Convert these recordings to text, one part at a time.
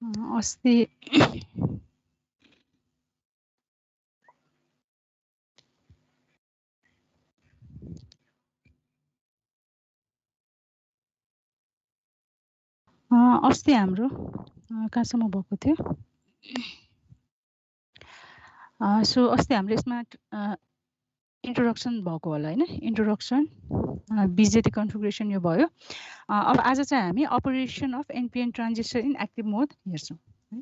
अस्ति अस्ति हाम्रो कहाँसम्म भएको थियो सो अस्ति हाम्रो यसमा इन्ट्रोडक्सन भएको होला हैन इन्ट्रोडक्सन बीजेटी कन्फिगरेसन यो भयो अब आज चाहिँ हामी operation of NPN transistor in active mode हेर्छौँ है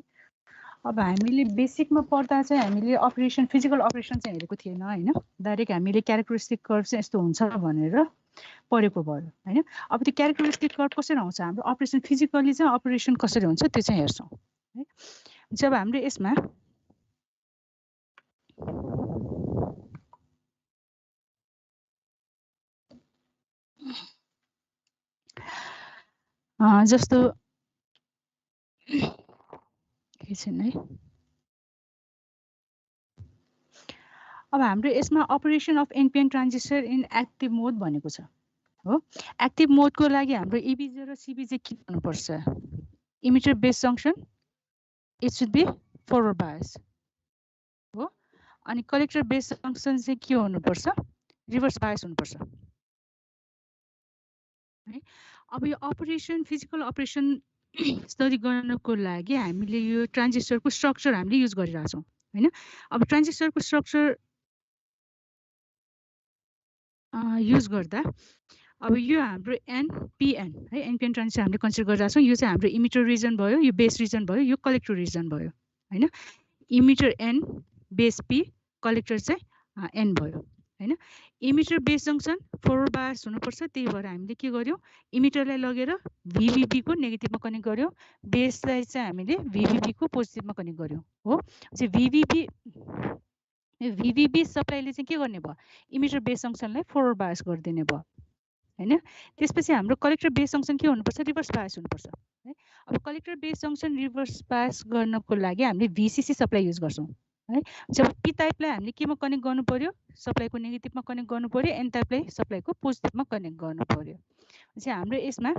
अब हामीले बेसिकमा पढ्दा चाहिँ हामीले अपरेसन फिजिकल अपरेसन चाहिँ हेरेको थिएन हैन डाइरेक्ट हामीले क्यारेक्टरिस्टिक कर्भ चाहिँ यस्तो हुन्छ भनेर पढेको भयो हैन अब त्यो क्यारेक्टरिस्टिक कर्भ कसरी आउँछ हाम्रो अपरेसन फिजिकली चाहिँ अपरेसन कसरी हुन्छ त्यो चाहिँ हेर्छौँ है जब हाम्रो यसमा जस्तो एकछिन है अब हाम्रो यसमा operation of NPN transistor in active mode भनेको छ हो एक्टिभ मोडको लागि हाम्रो इबीजे र सीबीजे के हुनुपर्छ emitter base junction it should be forward bias हो अनि कलेक्टर बेस जंक्सन चाहिँ के हुनुपर्छ रिभर्स बायस हुनुपर्छ है अब यो अपरेसन फिजिकल अपरेसन स्टडी गर्नको लागि हामीले यो ट्रान्जिस्टरको स्ट्रक्चर हामीले युज गरिरहेका छौँ हैन अब ट्रान्जिस्टरको स्ट्रक्चर युज गर्दा अब यो हाम्रो एनपीएन है एनपीएन ट्रान्जिस्टर हामीले कन्सिडर गरिरहेका छौँ यो चाहिँ हाम्रो इमिटर रिजन भयो यो बेस रिजन भयो यो कलेक्टर रिजन भयो हैन emitter N base P collector चाहिँ एन भयो हैन emitter base junction forward bias हुनुपर्छ त्यही भएर हामीले के गर्यौं इमिटरलाई लगेर VVB को नेगेटिभमा कनेक्ट गर्यौं बेसलाई चाहिँ हामीले VVB को पोजिटिभमा कनेक्ट गर्यौं हो चाहिँ VVB सप्लाईले चाहिँ के गर्ने भयो इमिटर बेस जंक्सनलाई फरवर्ड बायस गरिदिने भयो हैन त्यसपछि हाम्रो कलेक्टर बेस जंक्सन के हुनुपर्छ रिभर्स बायस हुनुपर्छ है अब collector base junction reverse bias गर्नको लागि हामीले VCC सप्लाई युज गर्छौं है जब पी टाइपलाई हामीले केमा कनेक्ट गर्नु पर्यो सप्लाईको नेगेटिभमा कनेक्ट गर्नु पर्यो एन टाइपलाई सप्लाईको पोजिटिभमा कनेक्ट गर्नु पर्यो चाहिँ हाम्रो यसमा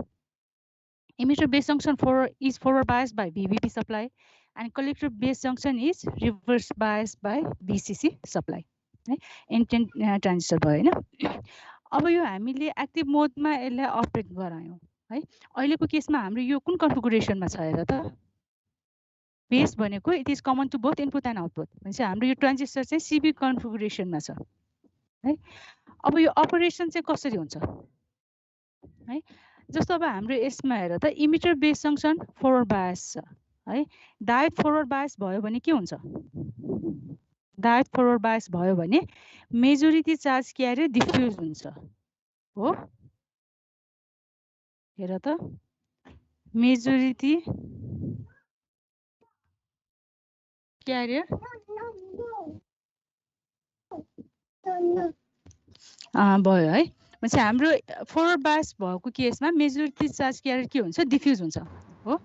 emitter base junction is forward bias by VVB supply and collector base junction is reverse bias by VCC supply है एनटेन ट्रान्जिस्टर भयो हैन अब यो हामीले एक्टिभ मोडमा यसलाई अपरेट गरायौं है अहिलेको केसमा हाम्रो यो कुन कन्फिगुरेसनमा छ हेर त बेस भनेको it is common to both input and output भन्छ हाम्रो यो ट्रान्जिस्टर चाहिँ सीबी कन्फिगुरेसनमा छ है अब यो अपरेसन चाहिँ कसरी हुन्छ है जस्तो अब हाम्रो यसमा हेर त emitter base junction forward bias छ है डायोड फरवर्ड बायस भयो भने के हुन्छ डायोड फरवर्ड बायस भयो भने मेजोरिटी चार्ज क्यारियर डिफ्युज हुन्छ हो हेर त मेजोरिटी क्यारियर भयो है भन्छ हाम्रो फरवर्ड बायस भएको केसमा मेजोरिटी चार्ज क्यारियर के हुन्छ डिफ्युज हुन्छ हो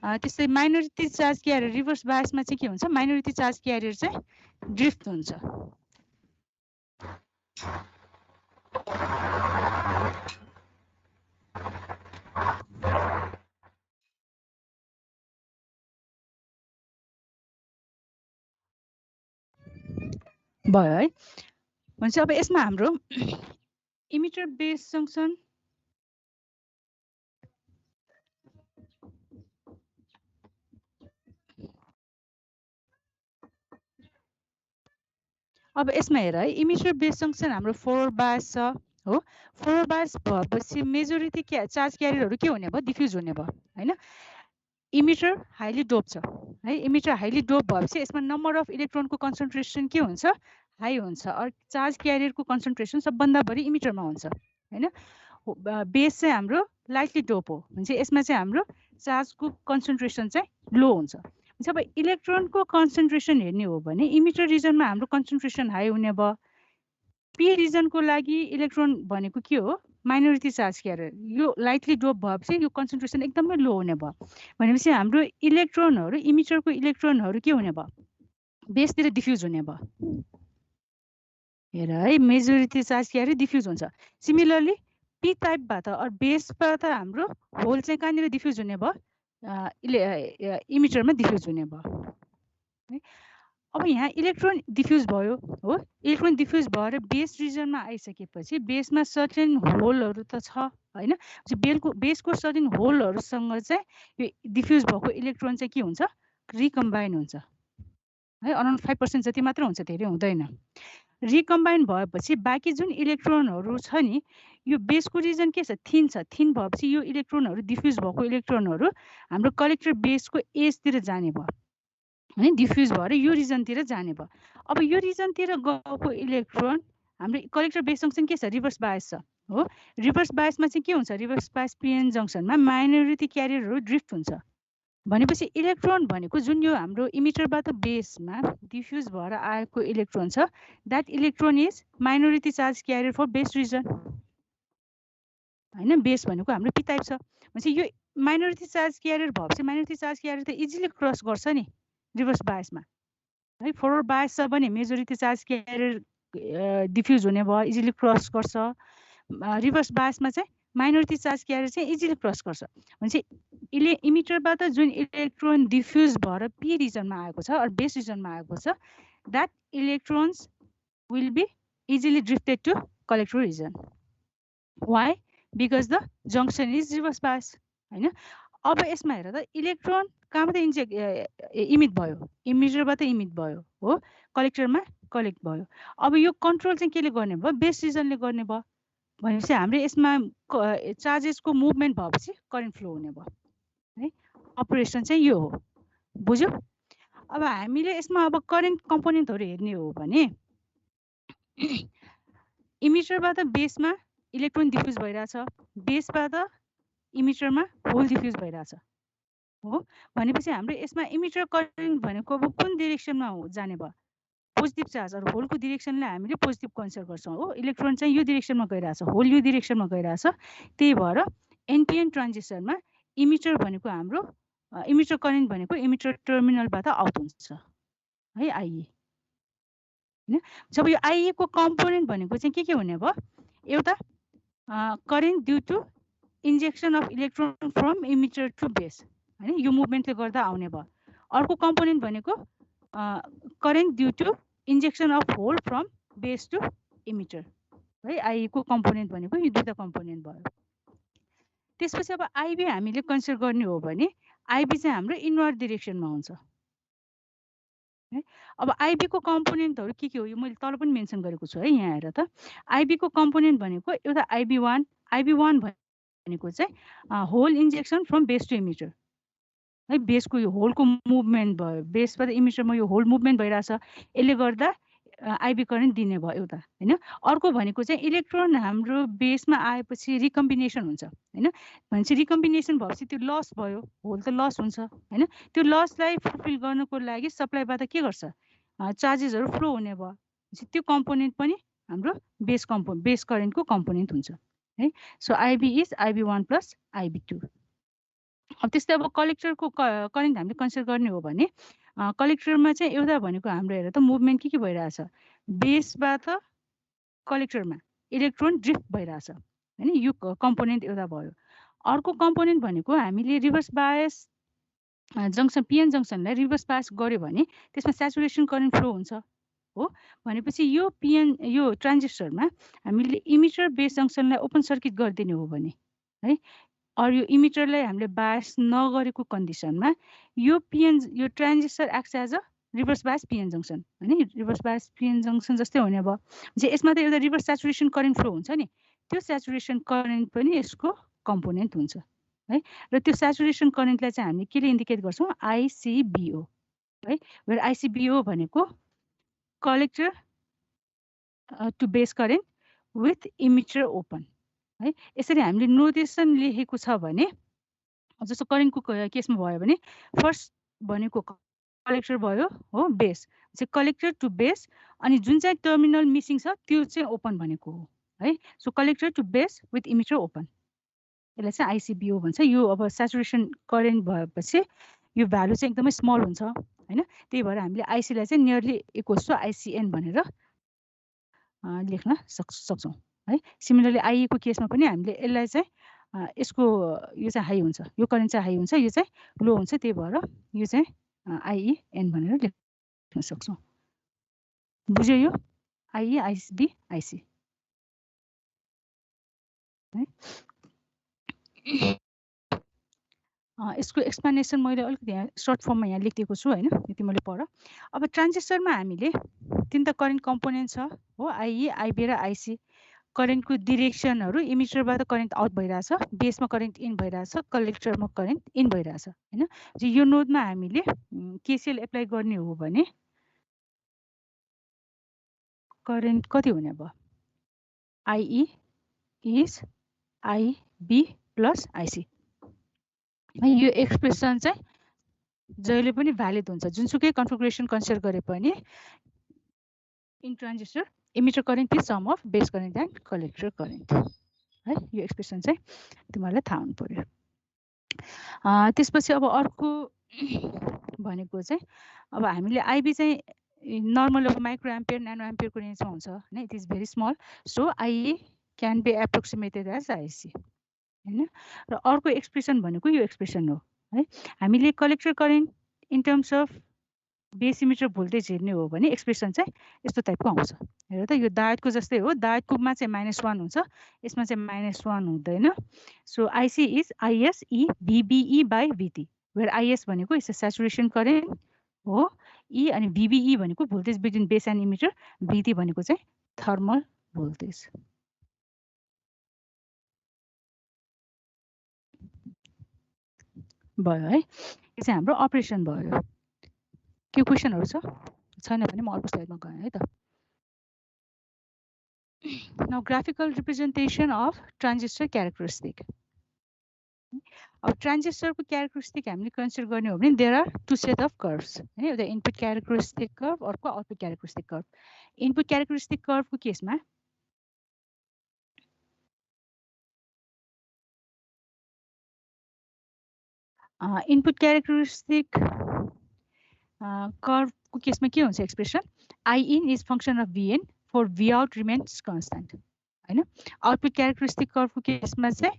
त्यस्तै माइनोरिटी चार्ज क्यारियर रिभर्स बायसमा चाहिँ के हुन्छ माइनोरिटी चार्ज क्यारियर चाहिँ ड्रिफ्ट हुन्छ भयो है भन्छ अब यसमा हाम्रो इमिटर बेस जंक्सन अब यसमा हेर है इमिटर बेस जंक्सन हाम्रो फरवर्ड बायस छ हो फरवर्ड बायस भएपछि मेजोरिटी चार्ज क्यारियरहरु के हुने भयो डिफ्युज हुने भयो हैन इमिटर हाइली डोप छ है इमिटर हाइली डोप भएपछि यसमा नम्बर अफ इलेक्ट्रोनको कन्सन्ट्रेसन के हुन्छ हाई हुन्छ और चार्ज क्यारियरको कन्सन्ट्रेसन सबभन्दा बढी इमिटरमा हुन्छ हैन बेस चाहिँ हाम्रो लाइटली डोप हो भन्छ यसमा चाहिँ हाम्रो चार्जको कन्सन्ट्रेसन चाहिँ लो हुन्छ जब इलेक्ट्रोनको कन्सन्ट्रेसन हेर्ने हो भने इमिटर रिजनमा हाम्रो कन्सन्ट्रेसन हाई हुने भयो पी रिजनको लागि इलेक्ट्रोन भनेको के हो माइनोरिटी चार्ज क्यारियर यो लाइटली डोप भएपछि यो कन्सन्ट्रेसन एकदमै लो हुने भयो भनेपछि हाम्रो इलेक्ट्रोनहरु इमिटरको इलेक्ट्रोनहरु के हुने भयो बेसतिर डिफ्युज हुने भयो हेर है मेजोरिटी चार्ज क्यारियर डिफ्युज हुन्छ सिमिलरली पी टाइपबाट अर बेसबाट हाम्रो होल चाहिँ कहाँनिर डिफ्युज हुने भयो इमिटरमा डिफ्युज हुने भयो है। अब यहाँ इलेक्ट्रोन डिफ्युज भयो हो, इलेक्ट्रोन डिफ्युज भएर बेस रिजनमा आइसकेपछि बेसमा सर्टेन होलहरू त छ होइन, बेसको सर्टेन होलहरूसँग चाहिँ यो डिफ्युज भएको इलेक्ट्रोन चाहिँ के हुन्छ, रिकम्बाइन हुन्छ है। अराउन्ड 5% जति मात्र हुन्छ, धेरै हुँदैन। रिकम्बाइन भएपछि बाँकी जुन इलेक्ट्रोनहरू छ नि, यो बेसको रिजन के छ, थिन छ। थिन भएपछि यो इलेक्ट्रोनहरू डिफ्युज भएको इलेक्ट्रोनहरू हाम्रो कलेक्टर बेसको एजतिर जाने भयो है, डिफ्युज भएर यो रिजनतिर जाने भयो। अब यो रिजनतिर गएको इलेक्ट्रोन हाम्रो कलेक्टर बेस जङ्सन के छ, रिभर्स बायस छ हो। रिभर्स बायसमा चाहिँ के हुन्छ, रिभर्स बायस पिएन जङ्सनमा माइनोरिटी क्यारियरहरू ड्रिफ्ट हुन्छ भनेपछि इलेक्ट्रोन भनेको जुन यो हाम्रो इमिटरबाट बेसमा डिफ्युज भएर आएको इलेक्ट्रोन छ, that electron is minority charge carrier for base region होइन। बेस भनेको हाम्रो पी टाइप छ भनेपछि यो माइनोरिटी चार्ज क्यारियर भएपछि माइनोरिटी चार्ज क्यारियर त इजिली क्रस गर्छ नि रिभर्स बायसमा है। फरवर्ड बायस छ भने मेजोरिटी चार्ज क्यारियर डिफ्युज हुने भयो, इजिली क्रस गर्छ। रिभर्स बायसमा चाहिँ माइनोरिटी चार्ज क्यारियर चाहिँ इजिली क्रस गर्छ भनेपछि इमिटरबाट जुन इलेक्ट्रोन डिफ्युज भएर पी रिजनमा आएको छ अर बेस रिजनमा आएको छ, that electrons will be easily drifted to collector region. Why? Because the junction is reverse bias होइन। अब यसमा हेर त, इलेक्ट्रोन कहाँबाट इमिट भयो, इमिटरबाट इमिट भयो हो, कलेक्टरमा कलेक्ट भयो। अब यो कन्ट्रोल चाहिँ केले गर्ने भयो, बेस रिजनले गर्ने भयो भनेपछि हाम्रो यसमा चार्जेसको मुभमेन्ट भएपछि करेन्ट फ्लो हुने भयो है। अपरेसन चाहिँ यो हो, बुझ्यो। अब हामीले यसमा अब करेन्ट कम्पोनेन्टहरू हेर्ने हो भने इमिटरबाट बेसमा इलेक्ट्रोन डिफ्युज भइरहेछ, बेसबाट इमिटरमा होल डिफ्युज भइरहेछ हो भनेपछि हाम्रो यसमा इमिटर करेन्ट भनेको अब कुन डिरेक्सनमा जाने भयो, पोजिटिभ चार्ज अरू होलको डिरेक्सनलाई हामीले पोजिटिभ कन्सिडर गर्छौँ हो। इलेक्ट्रोन चाहिँ यो डिरेक्सनमा गइरहेछ, होल यो डिरेक्सनमा गइरहेछ, त्यही भएर एनपिएन ट्रान्जिस्टरमा इमिटर भनेको हाम्रो इमिटर करेन्ट भनेको इमिटर टर्मिनलबाट आउट हुन्छ है, आइए होइन। जब यो आइए को कम्पोनेन्ट भनेको चाहिँ के हुने भयो, एउटा current due to injection of electron from emitter to base होइन, यो मुभमेन्टले गर्दा आउने भयो। अर्को कम्पोनेन्ट भनेको current due to injection of hole from base to emitter है। आइए को कम्पोनेन्ट भनेको यो दुईवटा कम्पोनेन्ट भयो। त्यसपछि अब आइबी हामीले कन्सिडर गर्ने हो भने आइबी चाहिँ हाम्रो इनवर्ड डिरेक्सनमा हुन्छ है। अब आइबी को कम्पोनेन्टहरू के हो, यो मैले तल पनि मेन्सन गरेको छु है। यहाँ हेर त, आइबी को कम्पोनेन्ट भनेको एउटा आइबी1 भनेको चाहिँ hole injection from base to emitter है। बेसको यो होलको मुभमेन्ट भयो, बेसबाट इमिटरमा यो होल मुभमेन्ट भइरहेछ, यसले गर्दा आइबी करेन्ट दिने भयो एउटा होइन। अर्को भनेको चाहिँ इलेक्ट्रोन हाम्रो बेसमा आएपछि रिकम्बिनेसन हुन्छ होइन, भनेपछि रिकम्बिनेसन भएपछि त्यो लस भयो, होल त लस हुन्छ होइन। त्यो लसलाई फुलफिल गर्नको लागि सप्लाईबाट के गर्छ, चार्जेसहरू फ्लो हुने भयो, त्यो कम्पोनेन्ट पनि हाम्रो बेस करेन्टको कम्पोनेन्ट हुन्छ है। सो आइबी इज आइबी1 प्लस आइबी2। अब त्यस्तै अब कलेक्टरको करेन्ट हामीले कन्सिडर गर्ने हो भने कलेक्टरमा चाहिँ एउटा भनेको हाम्रो हेर त मुभमेन्ट के भइरहेछ, बेसबाट कलेक्टरमा इलेक्ट्रोन ड्रिफ्ट भइरहेछ होइन, यो कम्पोनेन्ट एउटा भयो। अर्को कम्पोनेन्ट भनेको हामीले रिभर्स बायस जङ्सन पिएन जङ्सनलाई रिभर्स बायस गऱ्यो भने त्यसमा सेचुरेसन करेन्ट फ्लो हुन्छ हो भनेपछि यो पिएन यो ट्रान्जिस्टरमा हामीले इमिटर बेस जङ्सनलाई ओपन सर्किट गरिदिने हो भने है, अरू यो इमिटरलाई हामीले बायस नगरेको कन्डिसनमा यो transistor acts as a reverse bias PN junction होइन, रिभर्स बायस पिएन जङ्सन जस्तै हुने भयो। जे यसमा त एउटा रिभर्स सेचुरेसन करेन्ट फ्लो हुन्छ नि, त्यो सेचुरेसन करेन्ट पनि यसको कम्पोनेन्ट हुन्छ है। र त्यो सेचुरेसन करेन्टलाई चाहिँ हामीले केले इन्डिकेट गर्छौँ, आइसिबिओ है। वेयर आइसिबिओ भनेको collector to base current with emitter open है। यसरी हामीले नोटेसन लेखेको छ भने जस्तो करेन्टको केसमा भयो भने फर्स्ट भनेको कलेक्टर भयो हो, बेस चाहिँ कलेक्टर टु बेस, अनि जुन चाहिँ टर्मिनल मिसिङ छ त्यो चाहिँ ओपन भनेको हो है। So collector to base with emitter open, यसलाई चाहिँ आइसिबिओ भन्छ। यो अब सेचुरेसन करेन्ट भएपछि यो भ्यालु चाहिँ एकदमै स्मल हुन्छ होइन, त्यही भएर हामीले आइसीलाई चाहिँ नियरली इक्वल्स टु आइसिएन भनेर लेख्न सक्छौँ है। सिमिलरली आइएको केसमा पनि हामीले यसलाई चाहिँ यसको यो चाहिँ हाई हुन्छ, यो करेन्ट चाहिँ हाई हुन्छ, यो चाहिँ लो हुन्छ, त्यही भएर यो चाहिँ IEN भनेर लेख्न सक्छौँ। बुझ्यो यो IE IB IC है। यसको एक्सप्लेनेसन मैले अलिकति यहाँ सर्ट फर्ममा यहाँ लेखिदिएको छु हैन, यति मैले पढ। अब ट्रान्जिस्टरमा हामीले तीनटा करेन्ट कम्पोनेन्ट छ हो, IE IB र IC। करेन्टको डिरेक्सनहरू इमिटरबाट करेन्ट आउट भइरहेछ, बेसमा करेन्ट इन भइरहेछ, कलेक्टरमा करेन्ट इन भइरहेछ हैन। यो नोडमा हामीले KCL एप्लाई गर्ने हो भने करेन्ट कति हुने भयो, IE is IB plus IC। यो एक्सप्रेसन चाहिँ जहिले पनि भ्यालिड हुन्छ, जुनसुकै कन्फिगरेसन कन्सिडर गरे पनि in transistor emitter current is sum of base current and collector current है। यो एक्सप्रेसन चाहिँ तिमीहरूलाई थाहा हुनु पर्यो। त्यसपछि अब अर्को भनेको चाहिँ अब हामीले IB चाहिँ नर्मल अब माइक्रो एम्पियर न्यानो एम्पियरको रेन्जमा हुन्छ हैन, it is very small, so IE can be approximated as IC हैन। र अर्को एक्सप्रेसन भनेको यो एक्सप्रेसन हो है। हामीले collector current in terms of base emitter voltage हेर्ने हो भने एक्सप्रेसन चाहिँ यस्तो टाइपको आउँछ। हेर त, यो डायोडको जस्तै हो, डायोडकोमा चाहिँ -1 हुन्छ, यसमा चाहिँ -1 हुँदैन। So IC is IS E VBE by VT, where IS भनेको इज स्याचुरेसन करेन्ट हो, E अनि VBE भनेको voltage between base and emitter, VT भनेको चाहिँ थर्मल भोल्टेज। भयो है, यो चाहिँ हाम्रो अपरेसन भयो। के क्वेसनहरु छ? छैन भने म अर्को स्लाइडमा गएँ है त। Now graphical representation of transistor characteristic. अब ट्रान्जिस्टरको क्यारेक्टरिस्टिक हामीले कन्सिडर गर्ने हो भने there are two set of curves हैन, एउटा इनपुट क्यारेक्टरिस्टिक कर्व, अर्को output characteristic curve. Input characteristic कर्वको केसमा इनपुट क्यारेक्टरिस्टिक कर्वको केसमा के हुन्छ expression, IIN is function of VN for Vout remains constant हैन। आउटपुट क्यारेक्टरिस्टिक कर्वको केसमा चाहिँ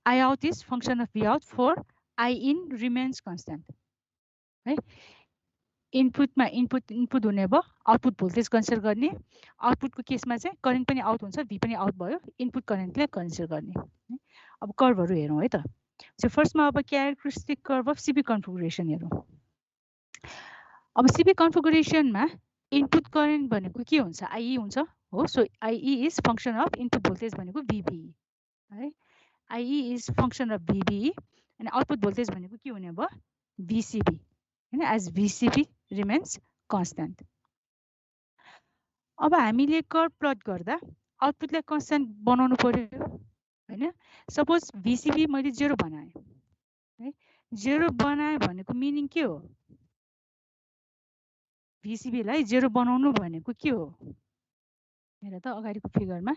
Iout is function of Vout for IIN remains constant है। इनपुटमा इनपुट हुने भयो, आउटपुट भोल्टेज कन्सिडर गर्ने, आउटपुटको केसमा चाहिँ करेन्ट पनि आउट हुन्छ, V पनि आउट भयो, इनपुट करेन्टले कन्सिडर गर्ने। अब कर्वहरु हेरौँ है त। सो फर्स्टमा अब characteristic curve of CP configuration हेरौँ। अब CP कन्फिगुरेसनमा इनपुट करेन्ट भनेको के हुन्छ, IE हुन्छ हो। So IE is function of input voltage भनेको VBE है। IE is function of VBE अनि आउटपुट भोल्टेज भनेको के हुने भयो, VCB हैन, एज VCB रिमेन्स कन्स्ट्यान्ट। अब हामीले कर्व प्लट गर्दा आउटपुटलाई कन्स्ट्यान्ट बनाउनु पर्यो हैन। सपोज VCB मैले 0 बनाएँ है, 0 बनाएँ भनेको मिनिङ के हो, VCB लाई 0 बनाउनु भनेको के हो, हेर त अगाडिको फिगरमा,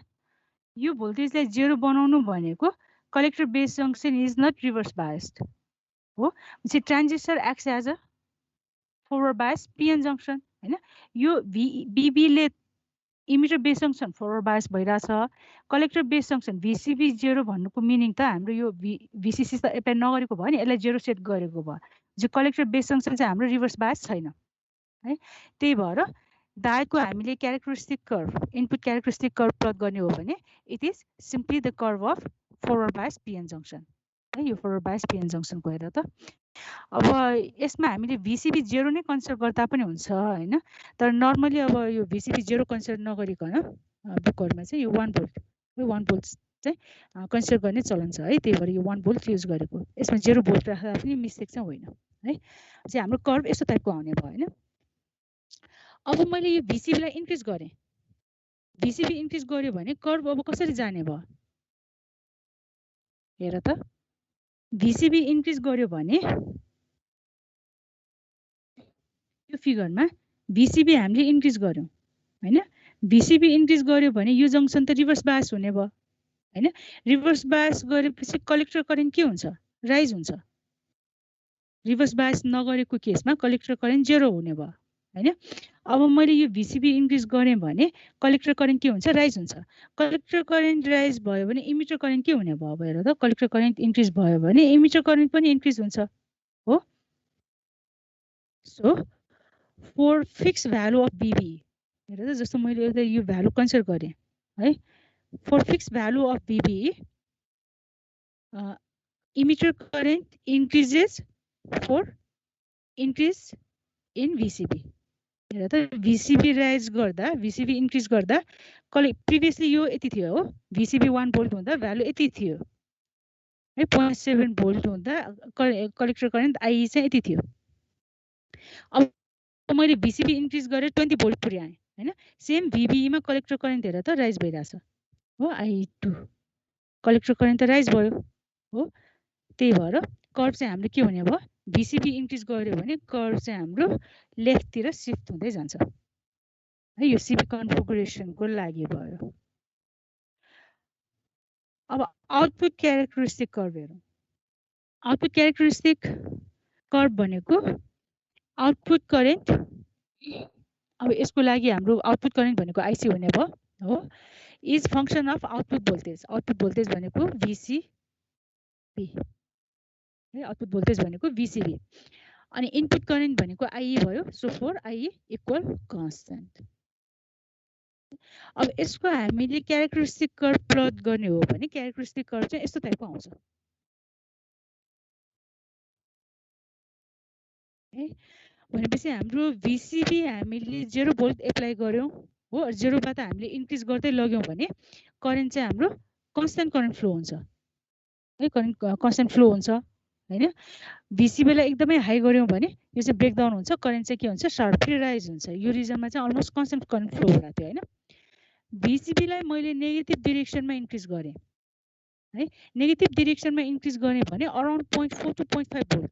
यो भोल्टेजलाई 0 बनाउनु भनेको collector base junction is not reverse biased हो। चाहिँ transistor acts as a forward bias PN junction हैन। यो VB ले emitter base junction forward bias भइराछ, कलेक्टर बेस जंक्शन VCB 0 भन्नुको मिनिङ त हाम्रो यो VCC त एप्लाई नगरेको भयो नि, यसलाई 0 सेट गरेको भयो। जो कलेक्टर बेस जंक्शन चाहिँ हाम्रो रिभर्स बायस छैन है। त्यही भएर डायोडको हामीले characteristic curve, input characteristic curve plot गर्ने हो भने it is simply the curve of forward bias PN junction है। यो फरवर्ड बायस PN जंक्शन को हेर त। अब यसमा हामीले VCB 0 नै कन्सिडर गर्दा पनि हुन्छ हैन, तर नर्मली अब यो VCB 0 कन्सिडर नगरिकन बुकहरुमा चाहिँ यो 1 भोल्ट चाहिँ कन्सिडर गर्ने चलन छ है। त्यही भएर यो 1 भोल्ट युज गरेको, यसमा 0 भोल्ट राख्दा पनि मिस्टेक चाहिँ होइन है। चाहिँ हाम्रो कर्व यस्तो टाइपको आउने भयो हैन। अब मैले यो VCB लाई इन्क्रिज गरे, VCB इन्क्रिज गर्यो भने कर्व अब कसरी जाने भयो, हेर त। VCB इन्क्रिज गर्यो भने यो फिगरमा VCB हामीले इन्क्रिज गर्यौं हैन। VCB इन्क्रिज गर्यो भने यो जंक्शन त रिभर्स बायस हुने भयो हैन। रिभर्स बायस गरेपछि कलेक्टर करेन्ट के हुन्छ, राइज हुन्छ। रिभर्स बायस नगरेको केसमा कलेक्टर करेन्ट 0 हुने भयो हैन। अब मैले यो VCB इन्क्रिज गरेँ भने कलेक्टर करेन्ट के हुन्छ, राइज हुन्छ। कलेक्टर करेन्ट राइज भयो भने इमिटर करेन्ट के हुने भयो हेर त, कलेक्टर करेन्ट इन्क्रिज भयो भने इमिटर करेन्ट पनि इन्क्रिज हुन्छ हो। So for fix value of BB हेर त, जस्तो मैले एउटा यो भ्यालु कन्सिडर गरेँ है, for fix value of BB emitter current increases for increase in VCB हेर त, VCB राइज गर्दा VCB इन्क्रिज गर्दा प्रिभियसली यो यति थियो हो, VCB 1 भोल्ट हुँदा भ्यालु यति थियो है, 0.7 भोल्ट हुँदा कलेक्टर करेन्ट IE चाहिँ यति थियो। अब मैले VCB इन्क्रिज गरेर 20 भोल्ट पुर्याएँ हैन, सेम VBE मा कलेक्टर करेन्ट हेर त राइज भइरहेछ हो, IE2 कलेक्टर करेन्ट त राइज भयो हो। त्यही भएर कर्भ चाहिँ हाम्रो के हुने भयो, VCB इन्क्रिज गर्यो भने कर्भ चाहिँ हाम्रो लेफ्टतिर सिफ्ट हुँदै जान्छ है, यो CB कन्फिगरेसनको लागि भयो। अब आउटपुट क्यारेक्टरिस्टिक कर्भ हेरौँ। आउटपुट क्यारेक्टरिस्टिक कर्भ भनेको आउटपुट करेन्ट, अब यसको लागि हाम्रो आउटपुट करेन्ट भनेको IC हुने भयो हो, is function of output voltage. Output voltage भनेको VCB है, आउटपुट भोल्टेज भनेको VCB अनि इनपुट करेन्ट भनेको IE भयो। So for IE equal constant. अब यसको हामीले क्यारेक्टरिस्टिक कर्भ प्लट गर्ने हो भने क्यारेक्टरिस्टिक कर्भ चाहिँ यस्तो टाइपको आउँछ है। भनेपछि हाम्रो VCB हामीले 0 भोल्ट एप्लाई गर्यौं हो, 0 बाट हामीले इन्क्रिज गर्दै लग्यौं भने करेन्ट चाहिँ हाम्रो कन्स्टेन्ट करेन्ट फ्लो हुन्छ है, करेन्ट कन्स्टेन्ट फ्लो हुन्छ हैन। VCB लाई एकदमै हाई गर्यौं भने यो चाहिँ ब्रेकडाउन हुन्छ, करेन्ट चाहिँ के हुन्छ, शार्पली राइज हुन्छ। यो रिजनमा चाहिँ अलमोस्ट कन्स्टेन्ट करेन्ट फ्लो भएको थियो हैन। VCB लाई मैले नेगेटिभ डाइरेक्सनमा इन्क्रिज गरेँ है, नेगेटिभ डाइरेक्सनमा इन्क्रिज गरेँ भने अराउन्ड 0.4 to 0.5 भोल्ट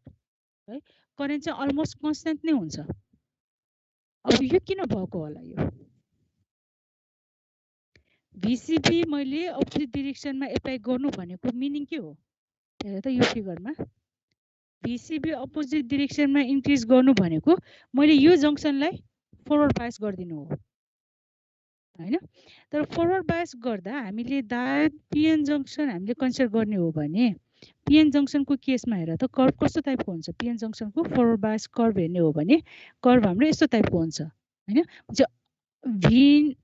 है, करेन्ट चाहिँ अलमोस्ट कन्स्टेन्ट नै हुन्छ। अब यो किन भएको होला, यो VCB मैले अपोजिट डाइरेक्सनमा एप्लाई गर्नु भनेको मिनिङ के हो हेर त, यो फिगरमा VCB अपोजिट डाइरेक्सनमा इन्क्रिज गर्नु भनेको मैले यो जंक्सनलाई फरवर्ड बायस गरिदिनु हो हैन। तर फरवर्ड बायस गर्दा हामीले डायोड PN जंक्सन हामीले कन्सिडर गर्ने हो भने PN जंक्सनको केसमा हेर त कर्भ कस्तो टाइपको हुन्छ। PN जंक्सनको फरवर्ड बायस कर्भ हेर्ने हो भने कर्भ हाम्रो यस्तो टाइपको हुन्छ हैन। V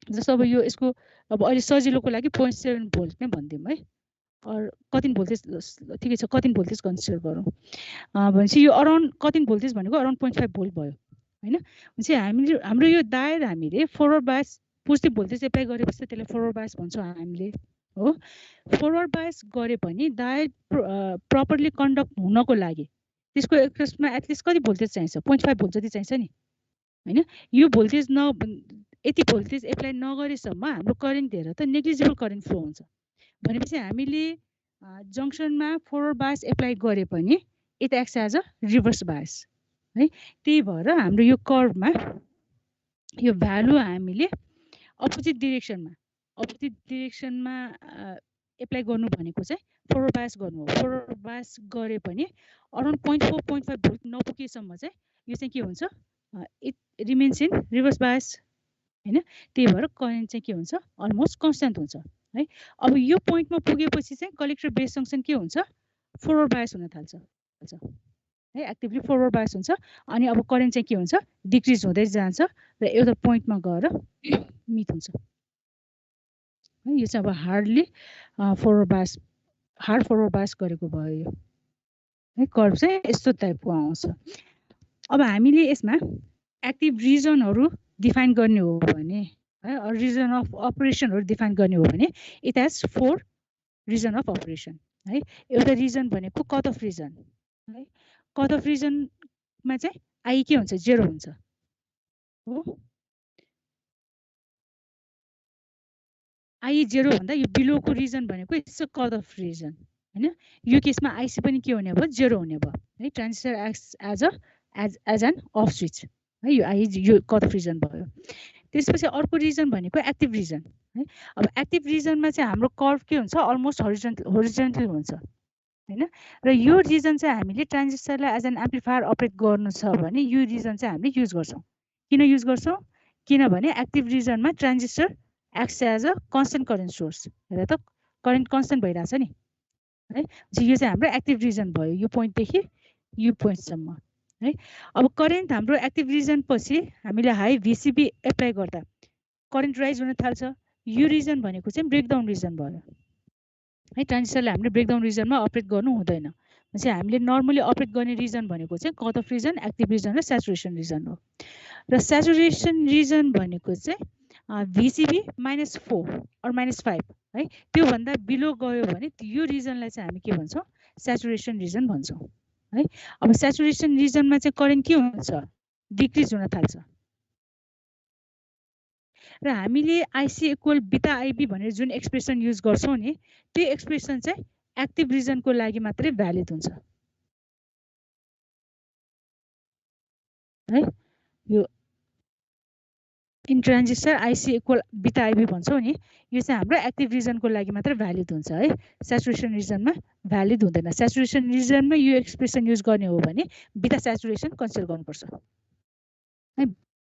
जस्तो अब यो यसको अब अहिले सजिलोको लागि 0.7 भोल्ट नै भनिदिउँ है, और कति भोल्टेज ठिकै छ, कति भोल्टेज कन्सिडर गरौँ भनेपछि यो अराउन्ड कति भोल्टेज भनेको अराउन्ड 0.5 भोल्ट भयो हैन। भनेपछि हामीले हाम्रो यो डायोड हामीले forward bias positive voltage apply गरेपछि त्यसलाई फरवर्ड बायस भन्छौँ हामीले हो। फरवर्ड बायस गरे पनि डायोड प्रपरली कन्डक्ट हुनको लागि त्यसको एक्रोसमा एटलिस्ट कति भोल्टेज चाहिन्छ, 0.5 भोल्ट जति चाहिन्छ नि हैन। यो भोल्टेज यति भोल्टेज एप्लाई नगरेसम्म हाम्रो करेन्ट हेर त नेग्लिजिबल करेन्ट फ्लो हुन्छ। भनेपछि हामीले जंक्सनमा फरवर्ड बायस एप्लाई गरे पनि it acts as a reverse bias है। त्यही भएर हाम्रो यो कर्भमा यो भ्यालु हामीले अपोजिट डिरेक्सनमा एप्लाई गर्नु भनेको चाहिँ फरवर्ड बायस गर्नु हो। फरवर्ड बायस गरे पनि अराउन्ड 0.4 0.5 भोल्ट नपुगेसम्म चाहिँ यो चाहिँ के हुन्छ, it remains in reverse bias हैन। त्यही भएर करेन्ट चाहिँ के हुन्छ, अलमोस्ट कन्स्टेन्ट हुन्छ है। अब यो पोइन्टमा पुगेपछि चाहिँ कलेक्टर बेस जंक्सन के हुन्छ, फरवर्ड बायस हुन थाल्छ है, एक्टिभली फरवर्ड बायस हुन्छ। अनि अब करेन्ट चाहिँ के हुन्छ, डिक्रिज हुँदै जान्छ र एउटा पोइन्टमा गएर मिट हुन्छ है। यो चाहिँ अब हार्ड फरवर्ड बायस गरेको भयो यो है। कर्भ चाहिँ यस्तो टाइपको आउँछ। अब हामीले यसमा एक्टिभ रिजनहरू डिफाइन गर्ने हो भने है, रिजन अफ अपरेसनहरू डिफाइन गर्ने हो भने it has 4 region of operation है। एउटा रिजन भनेको कट अफ रिजन है। कट अफ रिजनमा चाहिँ आई के हुन्छ, 0 हुन्छ हो। आई 0 भन्दा यो बिलोको रिजन भनेको it's a cut off region हैन। यो केसमा आइसी पनि के हुने भयो, 0 हुने भयो है। Transistor acts as an off switch है। यो आई यो कट अफ रिजन भयो। त्यसपछि अर्को रिजन भनेको एक्टिभ रिजन है। अब एक्टिभ रिजनमा चाहिँ हाम्रो कर्भ के हुन्छ, अलमोस्ट होरिजोन्टल हुन्छ हैन र यो रिजन चाहिँ हामीले ट्रान्जिस्टरलाई एज एन एम्प्लिफायर अपरेट गर्नु छ भने यो रिजन चाहिँ हामीले युज गर्छौँ किन युज गर्छौँ किनभने एक्टिभ रिजनमा transistor acts as a constant current source हेर त करेन्ट कन्स्टेन्ट भइरहेछ नि है यो चाहिँ हाम्रो एक्टिभ रिजन भयो यो पोइन्टदेखि यो पोइन्टसम्म है अब करेन्ट हाम्रो एक्टिभ रिजन पछि हामीले हाई भिसिबी एप्लाई गर्दा करेन्ट राइज हुन थाल्छ यो रिजन भनेको चाहिँ ब्रेकडाउन रिजन भयो है ट्रान्जिस्टरले हामीले ब्रेकडाउन रिजनमा अपरेट गर्नु हुँदैन चाहिँ हामीले नर्मली अपरेट गर्ने रिजन भनेको चाहिँ cut off region active region र स्याचुरेसन रिजन हो र स्याचुरेसन रिजन भनेको चाहिँ भिसिबी -4 अर -5 है त्योभन्दा बिलो गयो भने यो रिजनलाई चाहिँ हामी के भन्छौँ स्याचुरेसन रिजन भन्छौँ है अब स्याचुरेसन रिजनमा चाहिँ करेन्ट के हुन्छ डिक्रिज हुन थाल्छ र हामीले आइसी इक्वल बिटा आइबी भनेर जुन एक्सप्रेसन युज गर्छौँ नि त्यो एक्सप्रेसन चाहिँ एक्टिभ रिजनको लागि मात्रै भ्यालिड हुन्छ है यो इन ट्रान्जिस्टर आइसी इक्वल बिटा आइबी भन्छौँ नि यो चाहिँ हाम्रो एक्टिभ रिजनको लागि मात्र भ्यालिड हुन्छ है स्याचुरेसन रिजनमा भ्यालिड हुँदैन स्याचुरेसन रिजनमा यो एक्सप्रेसन युज गर्ने हो भने बिटा स्याचुरेसन कन्सिडर गर्नुपर्छ है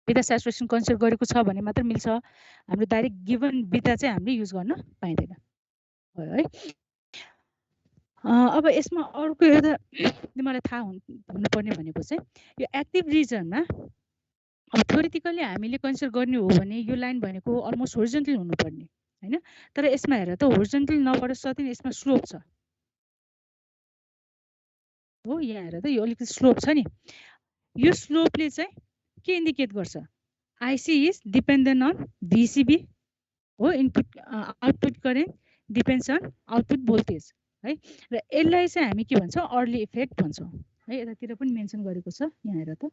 बिटा स्याचुरेसन कन्सिडर गरेको छ भने मात्र मिल्छ हाम्रो डाइरेक्ट गिभन बिटा चाहिँ हामीले युज गर्न पाइँदैन है अब यसमा अर्को एउटा मलाई थाहा हुनुपर्ने भनेको चाहिँ यो एक्टिभ रिजनमा अब थ्योरिटिकली हामीले कन्सिडर गर्ने हो भने यो लाइन भनेको अलमोस्ट होरिजन्टल हुनुपर्ने हैन तर यसमा हेर त होरिजन्टल नभएर सधैँ यसमा स्लोप छ हो यहाँ हेर त यो अलिकति स्लोप छ नि यो स्लोपले चाहिँ के इन्डिकेट गर्छ आइसी इज डिपेन्डेन्ट अन भिसिबी हो input output current depends on output voltage है र यसलाई चाहिँ हामी के भन्छौँ अर्ली इफेक्ट भन्छौँ है यतातिर पनि मेन्सन गरेको छ यहाँ हेर त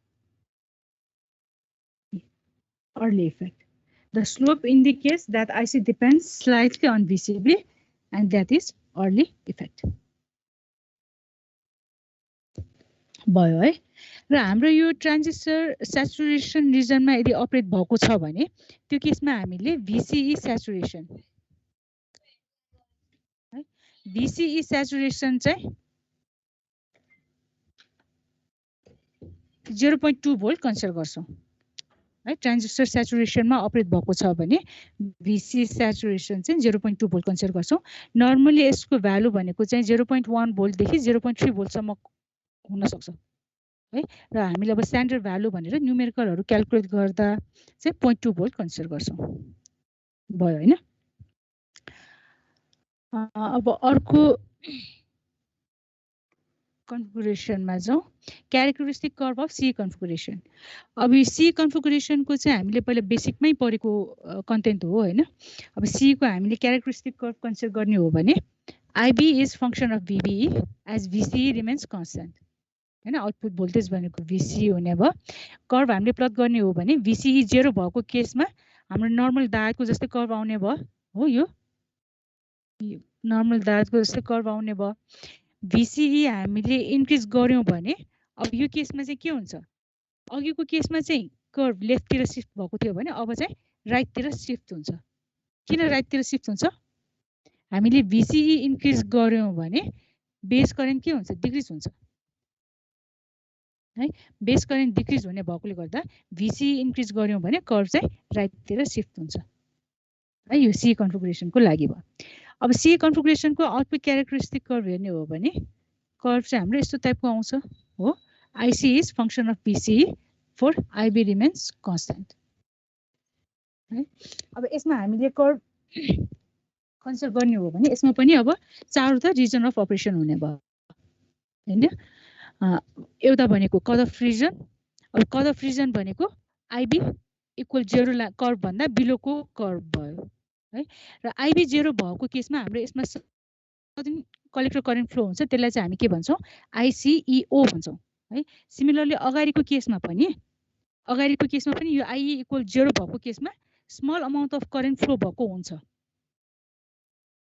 early effect. The slope indicates that IC depends slightly on VCB and that is early effect. भयो है र हाम्रो यो ट्रान्जिस्टर स्याचुरेसन रिजनमा यदि अपरेट भएको छ भने त्यो केसमा हामीले VCE स्याचुरेसन है VCE स्याचुरेसन चाहिँ 0.2 भोल्ट कन्सिडर गर्छौं है ट्रान्जिस्टर स्याचुरेसनमा अपरेट भएको छ भने VCE स्याचुरेसन चाहिँ 0.2 भोल्ट कन्सिडर गर्छौं नर्मली यसको भ्यालु भनेको चाहिँ 0.1 भोल्ट देखि 0.3 भोल्ट सम्म हुन सक्छ है र हामीले अब स्ट्यान्डर्ड भ्यालु भनेर न्युमेरिकलहरु क्याल्कुलेट गर्दा चाहिँ 0.2 भोल्ट कन्सिडर गर्छौं भयो हैन अब अर्को कन्फिगुरेसनमा जाउँ characteristic curve of C configuration अब यो सी कन्फिगुरेसनको चाहिँ हामीले पहिला बेसिकमै पढेको कन्टेन्ट हो हैन अब सी को हामीले क्यारेक्टरिस्टिक कर्भ कन्सिडर गर्ने हो भने IB is function of VBE as VCE remains constant हैन आउटपुट भोल्टेज भनेको VCE हुने भयो कर्भ हामीले प्लट गर्ने हो भने VCE 0 भएको केसमा हाम्रो नर्मल डायोडको जस्तै कर्भ आउने भयो हो यो नर्मल डायोडको जस्तै कर्भ आउने भयो VCE हामीले इन्क्रिज गर्यौं भने अब यो केसमा चाहिँ के हुन्छ अघिको केसमा चाहिँ कर्भ लेफ्ट तिर शिफ्ट भएको थियो भने अब चाहिँ राइट तिर शिफ्ट हुन्छ किन राइट तिर शिफ्ट हुन्छ हामीले VCE इन्क्रिज गर्यौं भने बेस करेन्ट के हुन्छ डिक्रिज हुन्छ है बेस करेन्ट डिक्रिज हुने भएकोले गर्दा VCE इन्क्रिज गर्यौं भने कर्भ चाहिँ राइट तिर शिफ्ट हुन्छ है यो सी कन्फिगुरेसनको लागि भयो अब सी कन्फिगुरेसनको आउटपुट क्यारेक्टरिस्टिक कर्भ हेर्ने हो भने कर्भ चाहिँ हाम्रो यस्तो टाइपको आउँछ हो IC is function of VCE for IB remains constant है अब यसमा हामीले कर्भ कन्सिडर गर्ने हो भने यसमा पनि अब चारवटा रिजन अफ अपरेसन हुने भयो हैन एउटा भनेको कट अफ रिजन अब कट अफ रिजन भनेको IB इक्वल 0 कर्भ भन्दा बिलोको कर्भ भयो है र IB 0 भएको केसमा हाम्रो यसमा कलेक्टर करेन्ट फ्लो हुन्छ त्यसलाई चाहिँ हामी के भन्छौं ICEO भन्छौं है सिमिलरली अगाडिको केसमा पनि यो IE इक्वल 0 भएको केसमा small amount of current flow भएको हुन्छ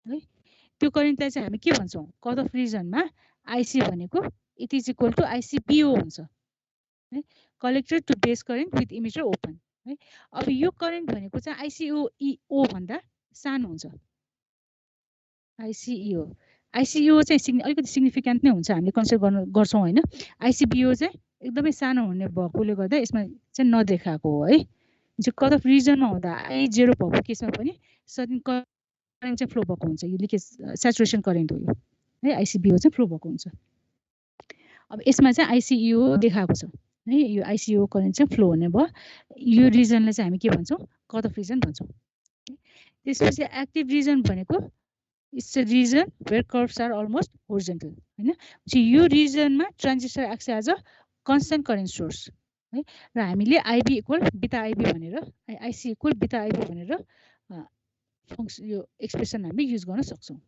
है त्यो करेन्टलाई चाहिँ हामी के भन्छौं कट अफ रिजनमा IC भनेको it is equal to ICPO हुन्छ है collector to base current with emitter open है अब यो करेन्ट भनेको चाहिँ ICEO भन्दा सानो हुन्छ ICEO आइसिओ चाहिँ अलिकति सिग्निफिकेन्ट नै हुन्छ, हामीले कन्सिडर गर्छौँ होइन। आइसिबिओ चाहिँ एकदमै सानो हुने भएकोले गर्दा यसमा चाहिँ नदेखाएको हो है। कट अफ रिजनमा हुँदा I0 भएको केसमा पनि सडन करेन्ट चाहिँ फ्लो भएको हुन्छ, यो लिकेज सेचुरेसन करेन्ट हो यो है, आइसिबिओ चाहिँ फ्लो भएको हुन्छ। अब यसमा चाहिँ आइसिइओ देखाएको छ है, यो आइसिओ करेन्ट चाहिँ फ्लो हुने भयो। यो रिजनलाई चाहिँ हामी के भन्छौँ, कट अफ रिजन भन्छौँ। त्यसपछि एक्टिभ रिजन भनेको it's a region where curves are almost horizontal हैन। यो रिजनमा transistor acts as a constant current source है, र हामीले आइबी इक्वल बिटा आइबी भनेर, आइसी इक्वल बिटा आइबी भनेर फङ्सन यो एक्सप्रेसन हामीले युज गर्न सक्छौँ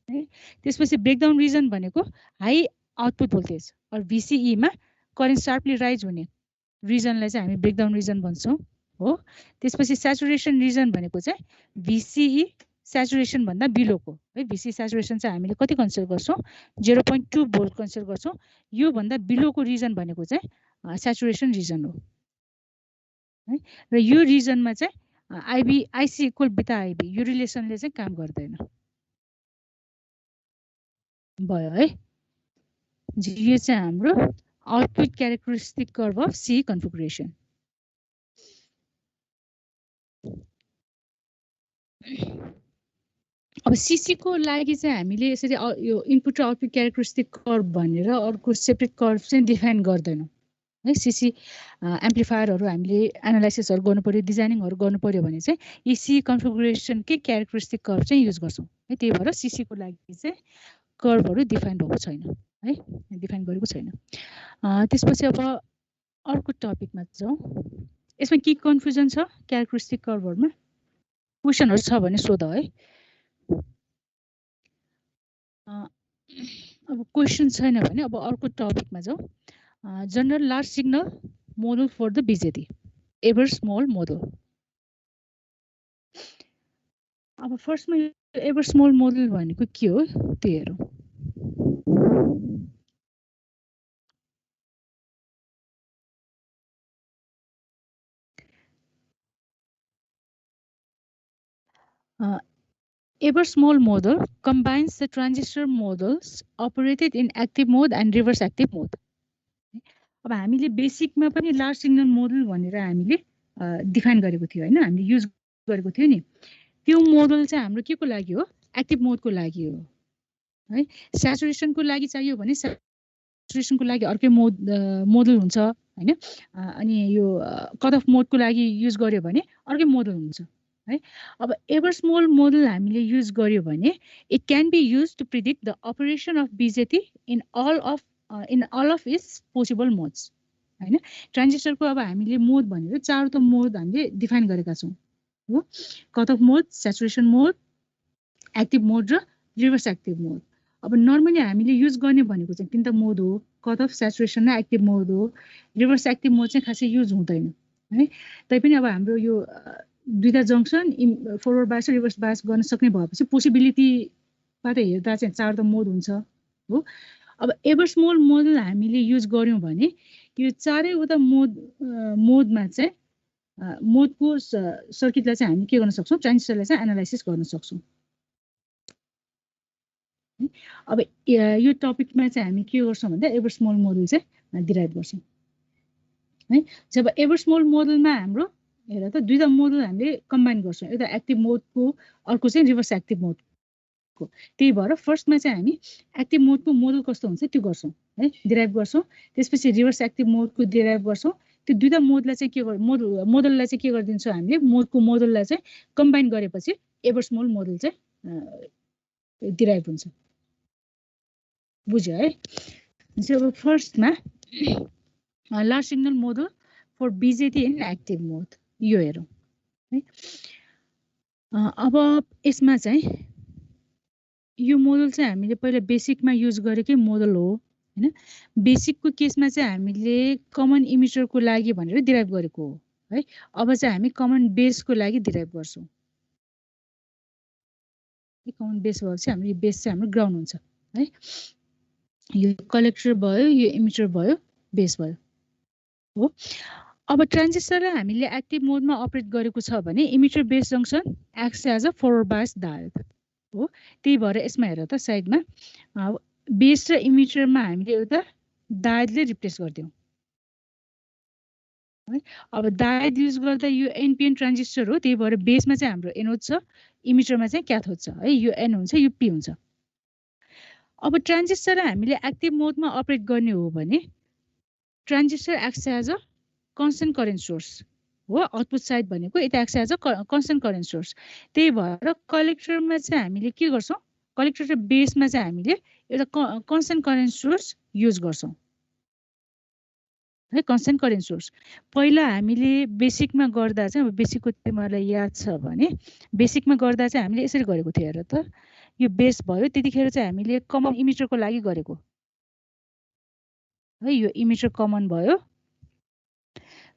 है। त्यसपछि ब्रेकडाउन रिजन भनेको high output voltage or VCE मा करेन्ट सार्पली राइज हुने रिजनलाई चाहिँ हामी ब्रेकडाउन रिजन भन्छौँ हो। त्यसपछि सेचुरेसन रिजन भनेको चाहिँ VCE सेचुरेसन भन्दा बिलोको है, VCE सेचुरेसन चाहिँ हामीले कति कन्सिडर गर्छौँ, 0.2 भोल्ट कन्सिडर गर्छौँ। यो भन्दा बिलोको रिजन भनेको चाहिँ सेचुरेसन रिजन हो है। र यो रिजनमा चाहिँ आइसी इक्वल बिटा आइबी यो रिलेसनले चाहिँ काम गर्दैन भयो है। यो चाहिँ हाम्रो output characteristic curve of C configuration. अब सीसी को लागि चाहिँ हामीले यसरी यो इनपुट र आउटपुट क्यारेक्टरिस्टिक कर्भ भनेर अर्को सेपरेट कर्भ चाहिँ डिफाइन गर्दैनौँ है। सीसी एम्प्लिफायरहरू हामीले एनालाइसिसहरू गर्नु पर्यो, डिजाइनिङहरू गर्नु पर्यो भने चाहिँ यी सी कन्फिगुरेसनकै क्यारेक्टरिस्टिक कर्भ चाहिँ युज गर्छौँ है। त्यही भएर सीसी को लागि चाहिँ कर्भहरू डिफाइन भएको छैन है, डिफाइन गरेको छैन। त्यसपछि अब अर्को टपिकमा जाउँ। यसमा के कन्फ्युजन छ क्यारेक्टरिस्टिक कर्भहरुमा, क्वेसनहरु छ भने सोध है। अब क्वेसन छैन भने अब अर्को टपिकमा जाउँ। General large signal model for the BJT, एभर स्मल मोडल। अब फर्स्टमा एभर स्मल मोडल भनेको के हो त्यो हेरौँ। Ever small model combines the transistor models operated in active mode and reverse active mode. अब हामीले बेसिकमा पनि लार्ज सिग्नल मोडल भनेर हामीले डिफाइन गरेको थियो हैन, हामीले युज गरेको थियो नि। त्यो मोडल चाहिँ हाम्रो के को लागि हो, एक्टिभ मोडको लागि हो है। स्याचुरेसनको लागि चाहियो भने स्याचुरेसनको लागि अर्कै मोडल हुन्छ हैन। अनि यो कट अफ मोडको लागि युज गर्यो भने अर्कै मोडल हुन्छ है। अब एभर स्मल मोडल हामीले युज गर्यो भने it can be use to predict the operation of BJT in all of its possible modes हैन। ट्रान्जिस्टरको अब हामीले मोड भनेर चारवटा मोड हामीले डिफाइन गरेका छौँ हो, cut of mode, saturation mode, active मोड र रिभर्स एक्टिभ मोड। अब नर्मली हामीले युज गर्ने भनेको चाहिँ तीनटा मोड हो, कट अफ, स्याचुरेसन र एक्टिभ मोड हो। रिभर्स एक्टिभ मोड चाहिँ खासै युज हुँदैन है। तैपनि अब हाम्रो यो दुईटा जङ्सन फरवर्ड बायस र रिभर्स बायस गर्न सक्ने भएपछि पोसिबिलिटीबाट हेर्दा चाहिँ चारवटा मोड हुन्छ हो। अब एभर स्मल मोडल हामीले युज गर्यौँ भने यो चारैवटा मोडमा चाहिँ मोडको सर्किटलाई चाहिँ हामी के गर्न सक्छौँ, ट्रान्जिस्टरलाई चाहिँ एनालाइसिस गर्न सक्छौँ। अब यो टपिकमा चाहिँ हामी के गर्छौँ भन्दा एभर स्मल मोडल चाहिँ डिराइभ गर्छौँ है। जब एभर स्मल मोडलमा हाम्रो हेर त दुईटा मोडल हामीले कम्बाइन गर्छौँ, एउटा एक्टिभ मोडको अर्को चाहिँ रिभर्स एक्टिभ मोडको। त्यही भएर फर्स्टमा चाहिँ हामी एक्टिभ मोडको मोडल कस्तो हुन्छ त्यो गर्छौँ है, डिराइभ गर्छौँ। त्यसपछि रिभर्स एक्टिभ मोडको डिराइभ गर्छौँ। त्यो दुईटा मोडलाई चाहिँ के मोडललाई चाहिँ के गरिदिन्छौँ हामीले, मोडको मोडललाई चाहिँ कम्बाइन गरेपछि एभर स्मल मोडल चाहिँ डिराइभ हुन्छ। बुझ्यो है। अब फर्स्टमा large signal model for BJT in active mode यो हेरौँ है। अब यसमा चाहिँ यो मोडल चाहिँ हामीले पहिला बेसिकमा युज गरेकै मोडल हो हैन। बेसिकको केसमा चाहिँ हामीले कमन इमिटरको लागि भनेर डिराइभ गरेको हो है। अब चाहिँ हामी कमन बेसको लागि डिराइभ गर्छौँ। कमन बेस भएपछि हाम्रो बेस चाहिँ हाम्रो ग्राउन्ड हुन्छ है। यो कलेक्टर भयो, यो इमिटर भयो, बेस भयो हो। अब ट्रान्जिस्टरलाई हामीले एक्टिभ मोडमा अपरेट गरेको छ भने emitter base junction acts as a forward bias diode हो। त्यही भएर यसमा हेर त साइडमा बेस र इमिटरमा हामीले एउटा डायोडले रिप्लेस गरिदियौँ है। अब डायोड युज गर्दा यो एनपिएन ट्रान्जिस्टर हो, त्यही भएर बेसमा चाहिँ हाम्रो एनोड छ, इमिटरमा चाहिँ क्याथोड छ है। यो एन हुन्छ, यो पी हुन्छ। अब ट्रान्जिस्टरलाई हामीले एक्टिभ मोडमा अपरेट गर्ने हो भने transistor acts as a constant current source हो। आउटपुट साइड भनेको it acts as a constant current source. त्यही भएर कलेक्टरमा चाहिँ हामीले के गर्छौँ, कलेक्टर र बेसमा चाहिँ हामीले एउटा कन्स्टेन्ट करेन्ट सोर्स युज गर्छौँ है, कन्स्टेन्ट करेन्ट सोर्स। पहिला हामीले बेसिकमा गर्दा चाहिँ, अब बेसिकको चाहिँ मलाई याद छ भने बेसिकमा गर्दा चाहिँ हामीले यसरी गरेको थियो। हेर त, यो बेस भयो, त्यतिखेर चाहिँ हामीले कमन इमिटरको लागि गरेको है। यो इमिटर कमन भयो,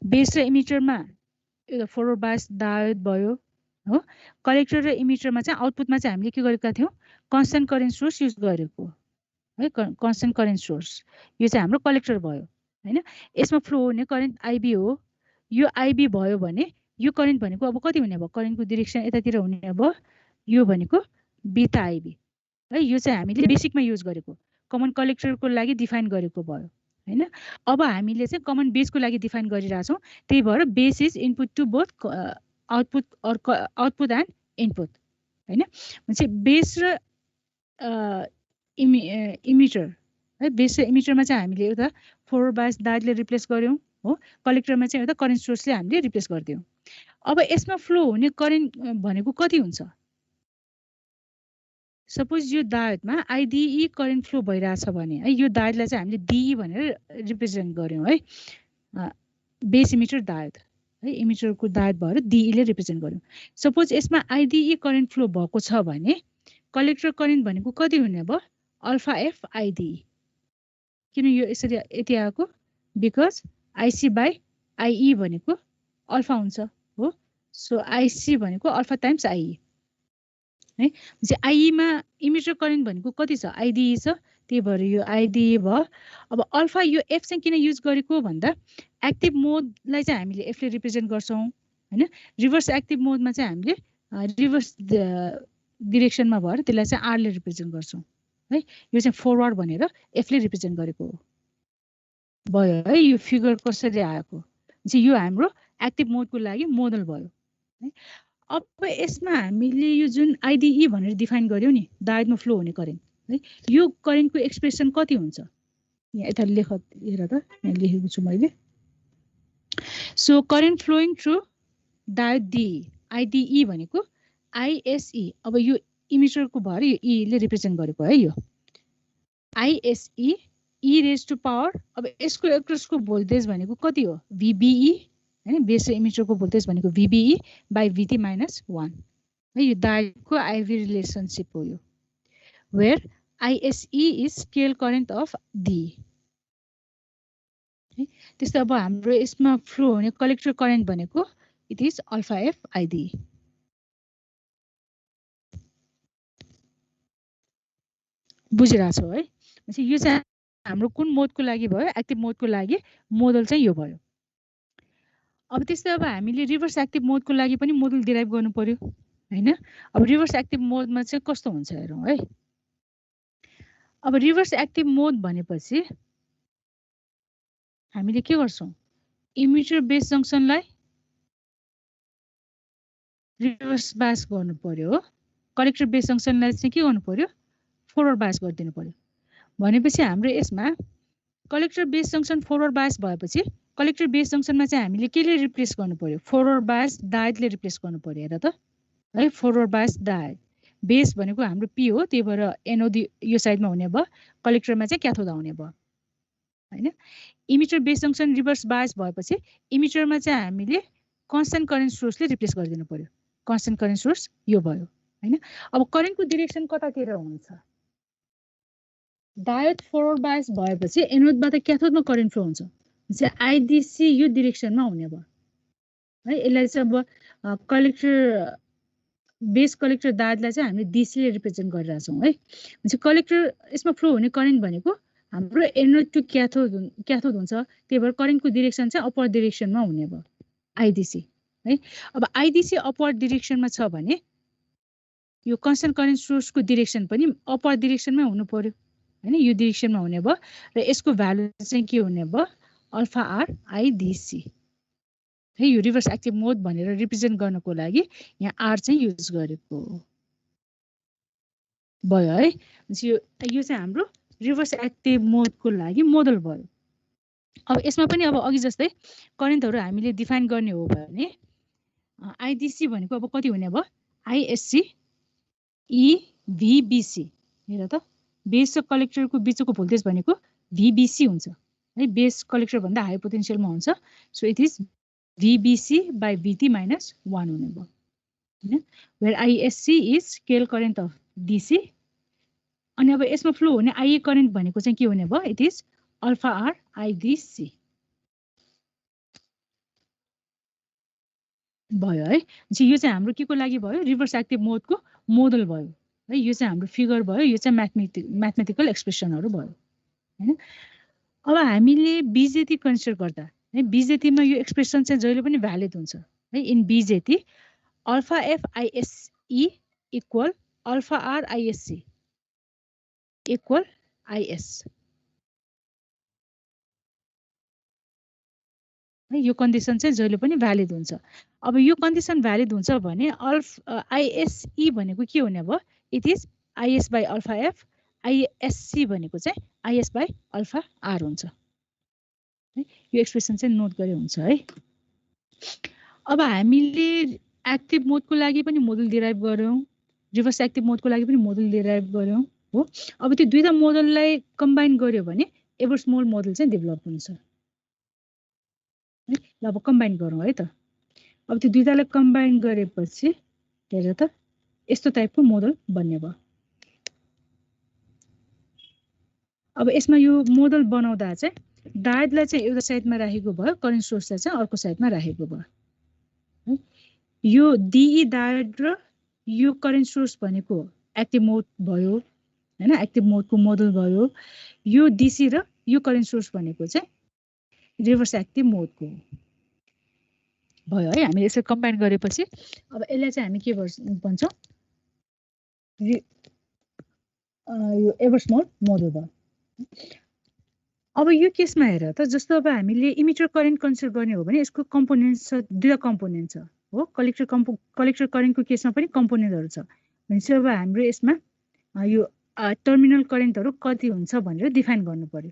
बेस र इमिटरमा एउटा फरवर्ड बायस डायोड भयो हो। कलेक्टर र इमिटरमा चाहिँ आउटपुटमा चाहिँ हामीले के गरेका थियौँ, कन्स्टेन्ट करेन्ट सोर्स युज गरेको है, कन्स्टेन्ट करेन्ट सोर्स। यो चाहिँ हाम्रो कलेक्टर भयो हैन। यसमा फ्लो हुने करेन्ट आइबी हो। यो आइबी भयो भने यो करेन्ट भनेको अब कति हुने भयो, करेन्टको डिरेक्सन यतातिर हुने भयो, यो भनेको बिटा आइबी है। यो चाहिँ हामीले बेसिकमा युज गरेको कमन कलेक्टरको लागि डिफाइन गरेको भयो हैन। अब हामीले चाहिँ कमन बेसको लागि डिफाइन गरिरहेछौँ, त्यही भएर base is input to both output output and input हैन। भनेपछि बेस र इमिटर है, बेस र इमिटरमा चाहिँ हामीले एउटा फरवर्ड बायस डायोडले रिप्लेस गर्यौँ हो। कलेक्टरमा चाहिँ एउटा करेन्ट सोर्सले हामीले रिप्लेस गरिदियौँ। अब यसमा फ्लो हुने करेन्ट भनेको कति हुन्छ, सपोज यो डायोडमा आइडिई करेन्ट फ्लो भइरहेछ भने है, यो डायोडलाई चाहिँ हामीले डिई भनेर रिप्रेजेन्ट गर्यौँ है। बेस इमिटर डायोड है, इमिटरको डायोड भएर डिईले रिप्रेजेन्ट गर्यौँ। सपोज यसमा आइडिई करेन्ट फ्लो भएको छ भने कलेक्टर करेन्ट भनेको कति हुने भयो, अल्फा एफ आइडिई। किन यो यसरी यति आएको, बिकज आइसी बाई आइई भनेको अल्फा हुन्छ हो। सो आइसी भनेको अल्फा टाइम्स आइई है। चाहिँ आइईमा इमिटर करेन्ट भनेको कति छ, आइडिई छ, त्यही भएर यो आइडिई भयो। अब अल्फा यो एफ चाहिँ किन युज गरेको भन्दा एक्टिभ मोडलाई चाहिँ हामीले एफले रिप्रेजेन्ट गर्छौँ हैन। रिभर्स एक्टिभ मोडमा चाहिँ हामीले रिभर्स डिरेक्सनमा भएर त्यसलाई चाहिँ आरले रिप्रेजेन्ट गर्छौँ है। यो चाहिँ फरवर्ड भनेर एफले रिप्रेजेन्ट गरेको भयो है। यो फिगर कसरी आएको चाहिँ यो हाम्रो एक्टिभ मोडको लागि मोडल भयो है। अब यसमा हामीले यो जुन आइडिई भनेर डिफाइन गर्यौँ नि, डायोडमा फ्लो हुने करेन्ट है, यो करेन्टको एक्सप्रेसन कति हुन्छ, यहाँ यता लेख, हेर त यहाँ लेखेको छु मैले। So current flowing through diode DE, IDE भनेको आइएसई। अब यो इमिटरको भएर यो ईले रिप्रेजेन्ट गरेको है, यो आइएसई ई रेज टु पावर। अब यसको एक्रोसको भोल्टेज भनेको कति हो, भिबिई हैन। बेस र इमिटरको भोल्टेज भनेको भिबिई बाई भिटी माइनस 1 है। यो डायोडको आइभी रिलेसनसिप हो यो, where ISE is scale current of D है। त्यस्तै अब हाम्रो यसमा फ्लो हुने कलेक्टर करेन्ट भनेको it is alpha F ID. बुझिरहेछौ है। यो चाहिँ हाम्रो कुन मोडको लागि भयो, एक्टिभ मोडको लागि मोडल चाहिँ यो भयो। अब त्यस्तै अब हामीले रिभर्स एक्टिभ मोडको लागि पनि मोडल डिराइभ गर्नु पर्यो हैन। अब रिभर्स एक्टिभ मोडमा चाहिँ कस्तो हुन्छ हेरौँ है। अब रिभर्स एक्टिभ मोड भनेपछि हामीले के गर्छौँ, इमिटर बेस जङ्सनलाई रिभर्स बायस गर्नु पर्यो हो। कलेक्टर बेस जङ्सनलाई चाहिँ के गर्नु पर्यो, फरवर्ड बायस गरिदिनु पर्यो। भनेपछि हाम्रो यसमा collector base junction forward bias भएपछि कलेक्टर बेस जङ्सनमा चाहिँ हामीले केले रिप्लेस गर्नु पर्यो, फरवर्ड बायस डायोडले रिप्लेस गर्नु पर्यो। हेर त है, फरवर्ड बायस डायोड, बेस भनेको हाम्रो पी हो, त्यही भएर एनोड यो साइडमा हुने भयो, कलेक्टरमा चाहिँ क्याथोड आउने भयो हैन। Emitter base junction reverse bias भएपछि इमिटरमा चाहिँ हामीले कन्स्टेन्ट करेन्ट सोर्सले रिप्लेस गरिदिनु पर्यो। कन्स्टेन्ट करेन्ट सोर्स यो भयो हैन। अब करेन्टको डिरेक्सन कतातिर हुन्छ, डायोड फरवर्ड बायस भएपछि एनोडबाट क्याथोडमा करेन्ट फ्लो हुन्छ, चाहिँ आइडिसी यो डिरेक्सनमा हुने भयो है। यसलाई चाहिँ अब कलेक्टर बेस कलेक्टर डायोडलाई चाहिँ हामीले डिसीले रिप्रेजेन्ट गरिरहेछौँ है। चाहिँ कलेक्टर यसमा फ्लो हुने करेन्ट भनेको हाम्रो एनोड टु क्याथोड हुन्छ, त्यही भएर करेन्टको डिरेक्सन चाहिँ अपवर्ड डिरेक्सनमा हुने भयो, आइडिसी है। अब आइडिसी अपवर्ड डिरेक्सनमा छ भने यो कन्स्टेन्ट करेन्ट सोर्सको डिरेक्सन पनि अपर डिरेक्सनमा हुनु पर्यो हैन, यो डिरेक्सनमा हुने भयो र यसको भ्यालु चाहिँ के हुने भयो अल्फा आर आइडिसी है। यो रिभर्स एक्टिभ मोड भनेर रिप्रेजेन्ट गर्नको लागि यहाँ आर चाहिँ युज गरेको भयो है। यो चाहिँ हाम्रो रिभर्स एक्टिभ मोडको लागि मोडल भयो। अब यसमा पनि अब अघि जस्तै करेन्टहरू हामीले डिफाइन गर्ने हो भने आइडिसी भनेको अब कति हुने भयो आइएससी इभिबिसी हेर त बेस र कलेक्टरको बिचको भोल्टेज भनेको भिबिसी हुन्छ है। बेस कलेक्टर भन्दा हाई पोटेन्सियलमा हुन्छ, so it is VBC by VT minus 1 हुने भयो हैन। Where ISC is scale current of DC. अनि अब यसमा फ्लो हुने आइए करेन्ट भनेको चाहिँ के हुने भयो it is alpha R IDC भयो है। यो चाहिँ हाम्रो के को लागि भयो रिभर्स एक्टिभ मोडको मोडल भयो है। यो चाहिँ हाम्रो फिगर भयो, यो चाहिँ म्याथमेटिकल एक्सप्रेसनहरू भयो हैन। अब हामीले बिजेटी कन्सिडर गर्दा है बिजेटीमा यो एक्सप्रेसन चाहिँ जहिले पनि भ्यालिड हुन्छ है। In BJT alpha F ISE equal alpha R ISC equal IS है। यो कन्डिसन चाहिँ जहिले पनि भ्यालिड हुन्छ। अब यो कन्डिसन भ्यालिड हुन्छ भने आइएसई भनेको के हुने भयो it is IS by alpha F, ISC भनेको चाहिँ आइएस बाई अल्फा आर हुन्छ है। यो एक्सप्रेसन चाहिँ नोट गरे हुन्छ है। अब हामीले एक्टिभ मोडको लागि पनि मोडल डिराइभ गर्यौं, रिभर्स एक्टिभ मोडको लागि पनि मोडल डिराइभ गर्यौं हो। अब त्यो दुईटा मोडललाई कम्बाइन गर्यो भने एभरेज मोडल चाहिँ डेभलप हुन्छ है। ल अब कम्बाइन गरौँ है त। अब त्यो दुईटालाई कम्बाइन गरेपछि हेर त यस्तो टाइपको मोडल बन्ने भयो। अब यसमा यो मोडल बनाउँदा चाहिँ डायोडलाई चाहिँ एउटा साइडमा राखेको भयो, करेन्ट सोर्सलाई चाहिँ अर्को साइडमा राखेको भयो। यो डिई डायोड र यो करेन्ट सोर्स भनेको एक्टिभ मोड भयो हैन, एक्टिभ मोडको मोडल भयो। यो डिसी र यो करेन्ट सोर्स भनेको चाहिँ रिभर्स एक्टिभ मोडको भयो है। हामीले यसरी कम्बाइन गरेपछि अब यसलाई चाहिँ हामी के भन्छौँ यो एभरेज मोडल भयो। अब यो केसमा हेर त जस्तो अब हामीले इमिटर करेन्ट कन्सिडर गर्ने हो भने यसको कम्पोनेन्ट्स छ, दुईटा कम्पोनेन्ट छ हो। कलेक्टर करेन्टको केसमा पनि कम्पोनेन्टहरू छ भनेपछि अब हाम्रो यसमा यो टर्मिनल करेन्टहरू कति हुन्छ भनेर डिफाइन गर्नु पर्यो।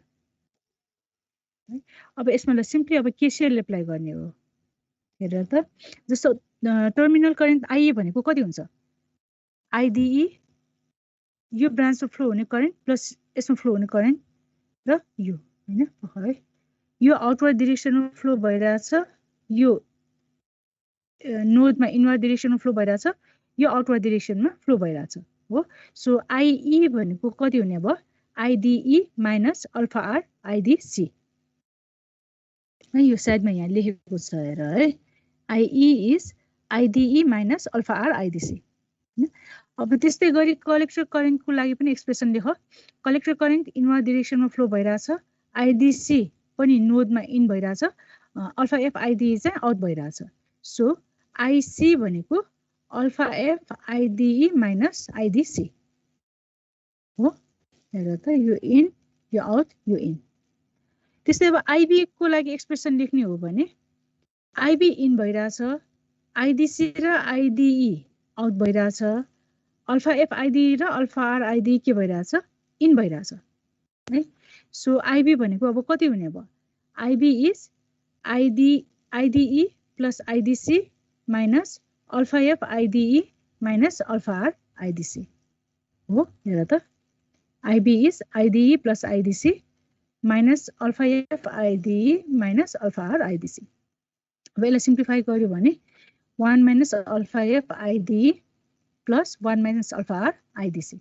अब यसमा ल सिम्पली अब केसीएल एप्लाई गर्ने हो। हेर त जस्तो टर्मिनल करेन्ट आइए भनेको कति हुन्छ आइडिई, यो ब्रान्चमा फ्लो हुने करेन्ट प्लस यसमा फ्लो हुने करेन्ट र यो हैन है। यो आउटवर्ड डिरेक्सनमा फ्लो भइरहेछ, यो नोडमा इनवर्ड डिरेक्सनमा फ्लो भइरहेछ, यो आउटवर्ड डिरेक्सनमा फ्लो भइरहेछ हो। सो आइई भनेको कति हुने भयो IDE minus alpha R IDC है। यो साइडमा यहाँ लेखेको छ हेर है, IE is IDE minus alpha R IDC. अब त्यस्तै गरी कलेक्टर करेन्टको लागि पनि एक्सप्रेसन लेख। कलेक्टर करेन्ट इनवर्ड डिरेक्सनमा फ्लो भइरहेछ, आइडिसी पनि नोडमा इन भइरहेछ, अल्फा एफ आइडिई चाहिँ आउट भइरहेछ। सो आइसी भनेको alpha F IDE minus IDC हो। हेर त यो इन यो आउट यो इन। त्यस्तै अब आइबी को लागि एक्सप्रेसन लेख्ने हो भने आइबी इन भइरहेछ, आइडिसी र आइडिई आउट भइरहेछ, अल्फा एफ आइडी र अल्फा आर आइडी के भइरहेछ इन भइरहेछ है। सो आइबी भनेको अब कति हुने भयो IB is IDE plus IDC minus alpha F IDE minus alpha R IDC हो। हेर त IB is IDE plus IDC minus alpha F IDE minus alpha R IDC. अब यसलाई सिम्प्लिफाई गर्यो भने 1 minus alpha F IDE plus 1 minus alpha R IDC.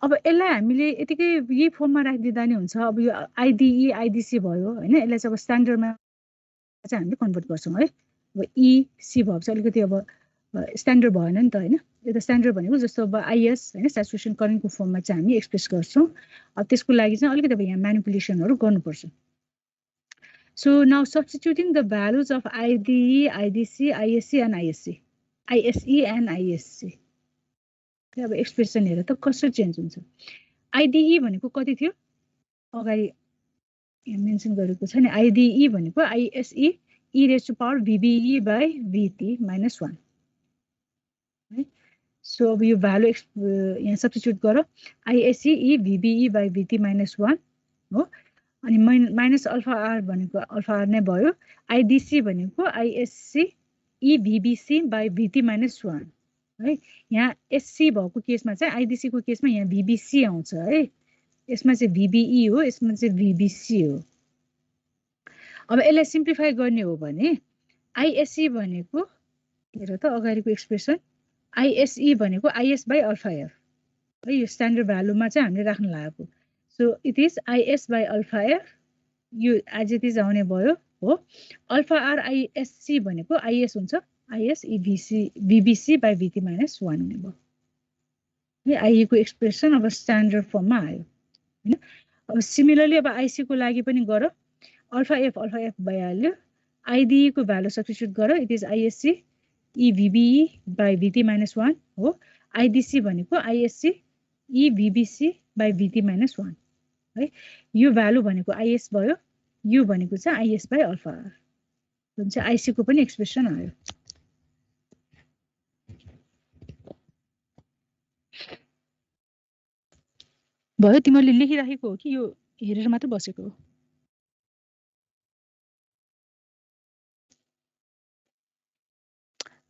अब यसलाई हामीले यतिकै यही फर्ममा राखिदिँदा नि हुन्छ। अब यो आइडिई आइडिसी भयो हैन, यसलाई चाहिँ अब स्ट्यान्डर्डमा चाहिँ हामीले कन्भर्ट गर्छौँ है। अब इसी भयो चाहिँ अलिकति अब स्ट्यान्डर्ड भएन नि त हैन। यो त स्ट्यान्डर्ड भनेको जस्तो अब आइएस हैन स्याचुरेसन करेन्टको फर्ममा चाहिँ हामी एक्सप्रेस गर्छौँ। अब त्यसको लागि चाहिँ अलिकति अब यहाँ म्यानिपुलेसनहरू गर्नुपर्छ। So now substituting the values of IDE, IDC, ISC and ISC. ISE and ISC। अब एक्सप्रेसन हेर त कसरी चेन्ज हुन्छ। IDE भनेको कति थियो अगाडि मेन्सन गरेको छ नि। IDE भनेको ISE e raised to power VBE by VT minus 1 है। सो अब यो भ्यालु यहाँ सब्स्टिट्युट गर। ISE e VBE by VT minus 1 हो। अनि माइनस अल्फा आर भनेको अल्फा आर नै भयो। IDC भनेको ISC e VBC by VT minus 1 है। यहाँ SC भएको केसमा चाहिँ IDC को केसमा यहाँ VBC आउँछ है। यसमा चाहिँ VBE हो, यसमा चाहिँ VBC हो। अब यसलाई सिम्प्लिफाई गर्ने हो भने ISE भनेको हेर त अगाडिको एक्सप्रेसन ISE भनेको IS by अल्फा एफ है। यो स्ट्यान्डर्ड भ्यालुमा चाहिँ हामीले राख्न लागेको। So it is IS by alpha F. यो एज इट इज आउने भयो हो। अल्फा आर ISC भनेको IS हुन्छ IS VBC by VT minus 1 हुने भयो है। IE को एक्सप्रेसन अब स्ट्यान्डर्ड फर्ममा आयो हैन। अब सिमिलरली अब IC को लागि पनि गर। अल्फा एफ भइहाल्यो। IDE को भ्यालु सब्स्टिट्युट गर। It is ISC e VBE by VT minus 1 हो। IDC भनेको ISC e VBC by VT minus 1 है। यो भ्यालु भनेको IS भयो, यो भनेको चाहिँ IS by अल्फा आर हुन्छ। IC को पनि एक्सप्रेसन आयो। भयो तिमीले लेखिराखेको हो कि यो हेरेर मात्र बसेको हो?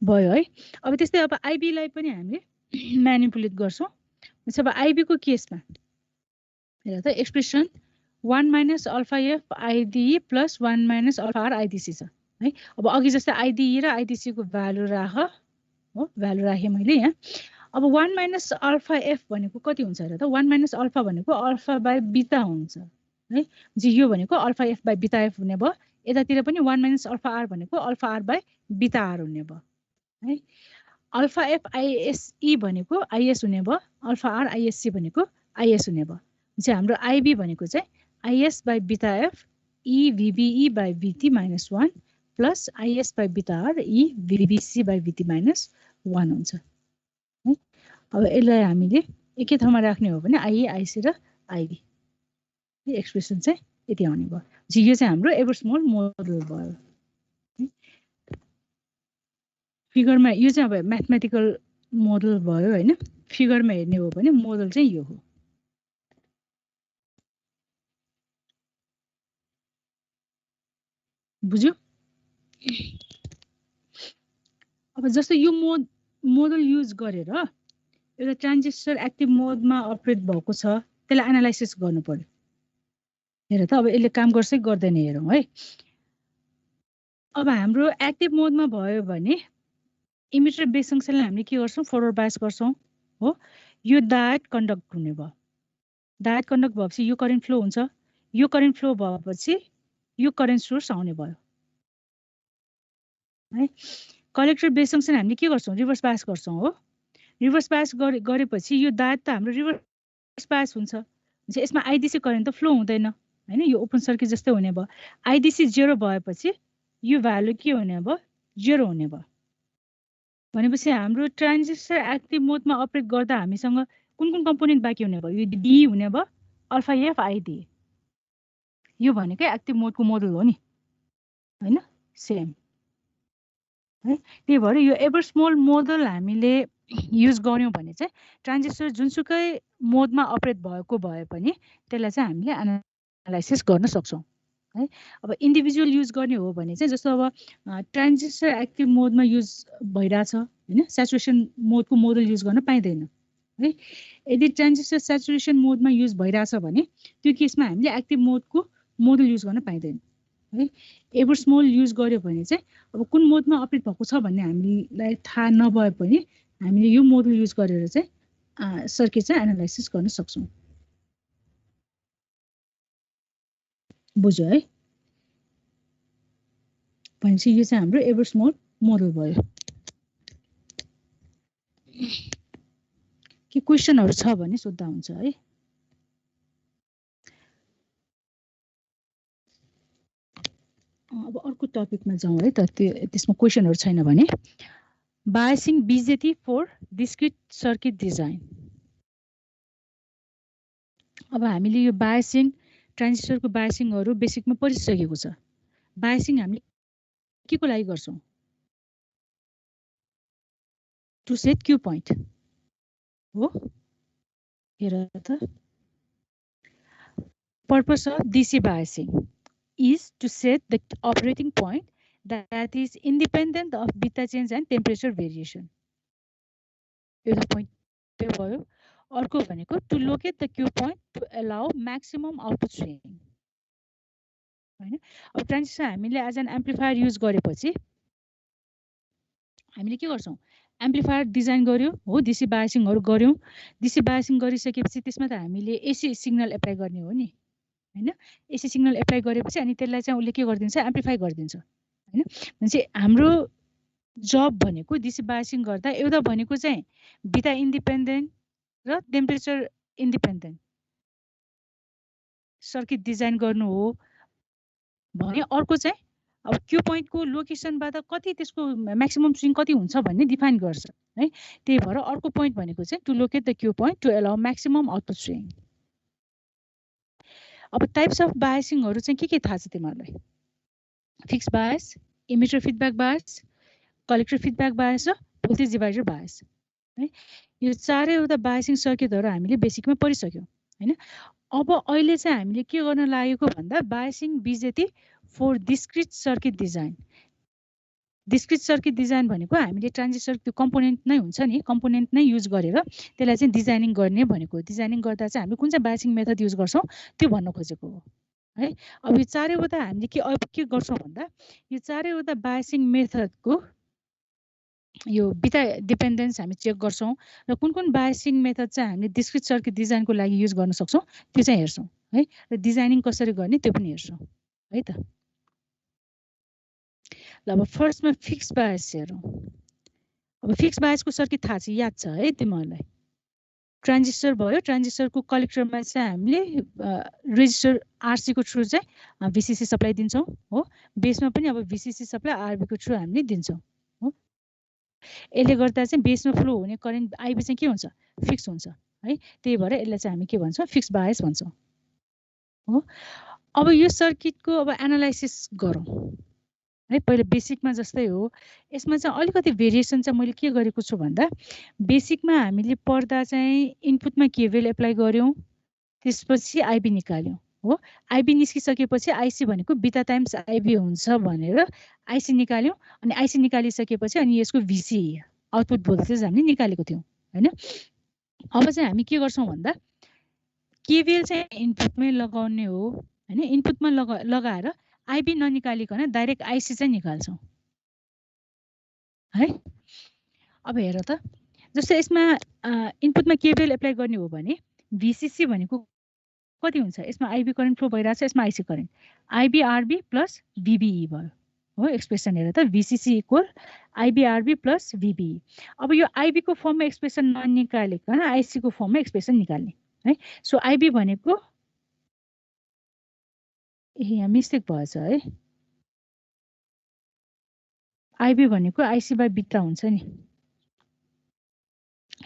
भयो है। अब त्यस्तै अब IB लाई पनि हामीले म्यानिपुलेट गर्छौं। अब IB को केसमा हेर त expression 1 minus alpha F IDE plus 1 minus alpha R IDC छ है। अब अघि जस्तै IDE र IDC को भ्यालु राख हो। भ्यालु राखे मैले यहाँ। अब 1 minus अल्फा एफ भनेको कति हुन्छ हेर त। 1 minus अल्फा भनेको अल्फा बाई बीटा हुन्छ है। यो भनेको alpha F by beta F हुने भयो। यतातिर पनि 1 minus अल्फा आर भनेको alpha R by beta R हुने भयो है। अल्फा एफ ISE भनेको IS हुने भयो। अल्फा आर ISC भनेको IS हुने भयो। चाहिँ हाम्रो IB भनेको चाहिँ IS by beta F e VBE by VT minus 1 plus IS by beta R e VBC by VT minus 1 हुन्छ है। अब यसलाई हामीले एकै ठाउँमा राख्ने हो भने IE IC र IB एक्सप्रेसन चाहिँ यति आउने भयो। यो चाहिँ हाम्रो एभरेस्मोल मोडल भयो। फिगरमा यो चाहिँ अब म्याथमेटिकल मोडल भयो हैन। फिगरमा हेर्ने हो भने मोडल चाहिँ यो हो। बुझ्यो? अब जस्तो यो मोडल युज गरेर एउटा ट्रान्जिस्टर एक्टिभ मोडमा अपरेट भएको छ, त्यसलाई एनालाइसिस गर्नु पर्यो। हेर त अब यसले काम गर्छ कि गर्दैन हेरौँ है। अब हाम्रो एक्टिभ मोडमा भयो भने इमिटर बेस जंक्सनलाई हामीले के गर्छौँ, फरवर्ड बायस गर्छौँ हो। यो डायोड कन्डक्ट हुने भयो। डायोड कन्डक्ट भएपछि यो करेन्ट फ्लो हुन्छ। यो करेन्ट फ्लो भएपछि यो करेन्ट सोर्स आउने भयो है। कलेक्टर बेस जंक्सन हामीले के गर्छौँ, रिभर्स बायस गर्छौँ हो। रिभर्स बायस गरेपछि यो डायोड त हाम्रो रिभर्स बायस हुन्छ। यसमा आइडिसी करेन्ट त फ्लो हुँदैन हैन। यो ओपन सर्किट जस्तै हुने भयो। आइडिसी 0 भएपछि यो भ्यालु के हुने भयो, 0 हुने भयो। भनेपछि हाम्रो ट्रान्जिस्टर एक्टिभ मोडमा अपरेट गर्दा हामीसँग कुन कुन कम्पोनेन्ट बाँकी हुने भयो, यो डी हुने भयो, अल्फा एफ आइडी। यो भनेकै एक्टिभ मोडको मोडल हो नि हैन, सेम है। त्यही भएर यो एभरेस्मोल मोडल हामीले युज गर्यौं भने चाहिँ ट्रान्जिस्टर जुनसुकै मोडमा अपरेट भएको भए पनि त्यसलाई चाहिँ हामीले एनालाइसिस गर्न सक्छौं है। अब इन्डिभिजुअल युज गर्ने हो भने चाहिँ जस्तो अब ट्रान्जिस्टर एक्टिभ मोडमा युज भइराछ हैन, स्याचुरेसन मोडको मोडल युज गर्न पाइदैन है। यदि ट्रान्जिस्टर स्याचुरेसन मोडमा युज भइराछ भने त्यो केसमा हामीले एक्टिभ मोडको मोडल युज गर्न पाइदैन है। एभरेस्मोल युज गर्यो भने चाहिँ अब कुन मोडमा अपरेट भएको छ भन्ने हामीलाई थाहा नभए पनि हामीले यो मोडल युज गरेर चाहिँ सर्किट चाहिँ एनालाइसिस गर्न सक्छौं। बुझ्यो है? भनेपछि यो चाहिँ हाम्रो एभरेस्मोल मोडल भयो। के क्वेशनहरु छ भने सोध्दा हुन्छ है। अब अर्को टपिकमा जाउँ है त। त्यसमा क्वेशनहरु छैन भने बायसिङ BJT for discrete circuit design. अब हामीले यो बायसिङ ट्रान्जिस्टरको बायसिङहरु बेसिकमा पढिसकेको छ। बायसिङ हामीले के को लागि गर्छौं? टु सेट क्यू पोइन्ट हो। हेर त, purpose of DC biasing is to set the operating point that is independent of beta change and temperature variation. एउटा point त्यो भयो। अर्को भनेको to locate the Q point to allow maximum output swing. हैन, अब ट्रान्जिस्टर हामीले as an amplifier use गरेपछि हामीले के गर्छौं? एम्प्लिफायर डिजाइन गर्यो हो, डीसी बायसिङहरु गर्यौं। डीसी बायसिङ गरिसकेपछि त्यसमा त हामीले एसी सिग्नल एप्लाई गर्ने हो नि, हैन। एसी सिग्नल एप्लाई गरेपछि अनि त्यसलाई चाहिँ उले के गर्दिन्छ? एम्प्लिफाई गर्दिन्छ, हैन। भनेपछि हाम्रो जब भनेको डीसी बायसिङ गर्दा एउटा भनेको चाहिँ बिटा इन्डिपेन्डेन्ट र टेम्परेचर इन्डिपेन्डेन्ट सर्किट डिजाइन गर्नु हो भने, अर्को चाहिँ अब क्यू पोइन्ट को लोकेसनबाट कति त्यसको म्याक्सिमम स्विङ कति हुन्छ भन्ने डिफाइन गर्छ, है। त्यही भएर अर्को पोइन्ट भनेको चाहिँ to locate the Q point to allow maximum output swing. अब टाइप्स अफ बायसिङहरु चाहिँ के थाहा छ तिमीहरुलाई? Fix bias, emitter feedback bias, collector feedback bias र भोल्टेज डिभाइडर बायस, है। यो चारैवटा बायसिङ सर्किटहरु हामीले बेसिकमा पढिसक्यौं, हैन। अब अहिले चाहिँ हामीले के गर्न लागेको भन्दा biasing BJT for discrete circuit design. Discrete circuit design भनेको हामीले ट्रान्जिस्टर त्यो कम्पोनेन्ट नै हुन्छ नि, कम्पोनेन्ट नै युज गरेर त्यसलाई चाहिँ डिजाइनिङ गर्ने भनेको। डिजाइनिङ गर्दा चाहिँ हामीले कुन चाहिँ बायसिङ मेथड युज गर्छौं त्यो भन्न खोजेको हो, है। अब यो चारैवटा हामीले के गर्छौं भन्दा यो चारैवटा बायसिङ मेथडको यो बिटा डिपेन्डेन्स हामी चेक गर्छौं र कुन बायसिङ मेथड चाहिँ हामीले डिस्क्रिट सर्किट डिजाइनको लागि युज गर्न सक्छौं त्यो चाहिँ हेर्छौं, है। र डिजाइनिङ कसरी गर्ने त्यो पनि हेर्छौं, है त। ल अब फर्स्टमा फिक्स बायस हेरौं। अब फिक्स बायसको सर्किट थाहा छ, याद छ है तिमीहरुलाई? ट्रान्जिस्टर भयो, ट्रान्जिस्टरको कलेक्टरमा चाहिँ हामीले रेजिस्टर आरसी को थ्रु चाहिँ VCC सप्लाई दिन्छौं हो। बेसमा पनि अब VCC सप्लाई आरबी को थ्रु हामीले दिन्छौं हो। यसले गर्दा चाहिँ बेसमा फ्लो हुने करेन्ट आईबी चाहिँ के हुन्छ? फिक्स हुन्छ, है। त्यही भएर यसलाई चाहिँ हामी के भन्छौं? फिक्स बायस भन्छौं हो। अब यो सर्किटको अब एनालाइसिस गरौं, है। पहिले बेसिकमा जस्तै हो, यसमा चाहिँ अलिकति भेरिएसन चाहिँ मैले के गरेको छु भन्दा बेसिकमा हामीले पढ्दा चाहिँ इनपुटमा केभीएल एप्लाई गर्यौं, त्यसपछि आईबी निकाल्यौं हो। आईबी निस्किसकेपछि आईसी भनेको बिटा टाइम्स आईबी हुन्छ भनेर आईसी निकाल्यौं, अनि आईसी निकालिसकेपछि अनि यसको VC आउटपुट भोल्टेज हामीले निकालेको थियौं, हैन। अब चाहिँ हामी के गर्छौं भन्दा केभीएल चाहिँ इनपुटमै लगाउने हो, हैन। इनपुटमा लगाएर आईबी ननिकालिकन डाइरेक्ट आईसी चाहिँ निकाल्छौं, है। अब हेर त, जस्तै यसमा इनपुटमा केभीएल एप्लाई गर्ने हो भने VCC भनेको कति हुन्छ? यसमा आईबी करेन्ट फ्लो भइरहेछ, यसमा IC current, IB RB plus VBE भयो हो। एक्सप्रेसन हेर त, VCC equal IB RB plus VBE। अब यो आईबी को फर्ममा एक्सप्रेसन ननिकालिकन आईसी को फर्ममा एक्सप्रेसन निकाल्ने, है। सो आईबी भनेको यहाँ मिस्टेक भएछ है, आईबी भनेको आईसी बाइ बिटा हुन्छ नि,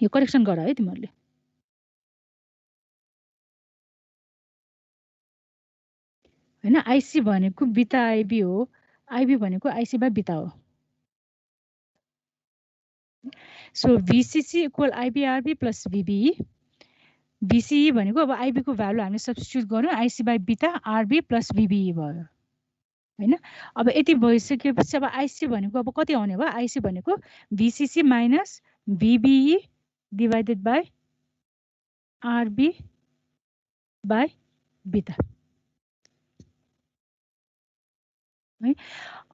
यो करेक्सन गर है तिमीहरुले। हैन, आईसी भनेको बिटा आईबी हो, आईबी भनेको आईसी बाइ बिटा हो। So VCC equal IB RB plus VBE। VCE भनेको अब आईबी को भ्यालु हामीले सब्स्टिट्युट गर्यौं, आईसी बाइ बिटा आरबी प्लस VBE भयो, हैन। अब यति भइसकेपछि अब आईसी भनेको अब कति आउने भयो? आईसी भनेको VCC minus VBE divided by RB by beta, है।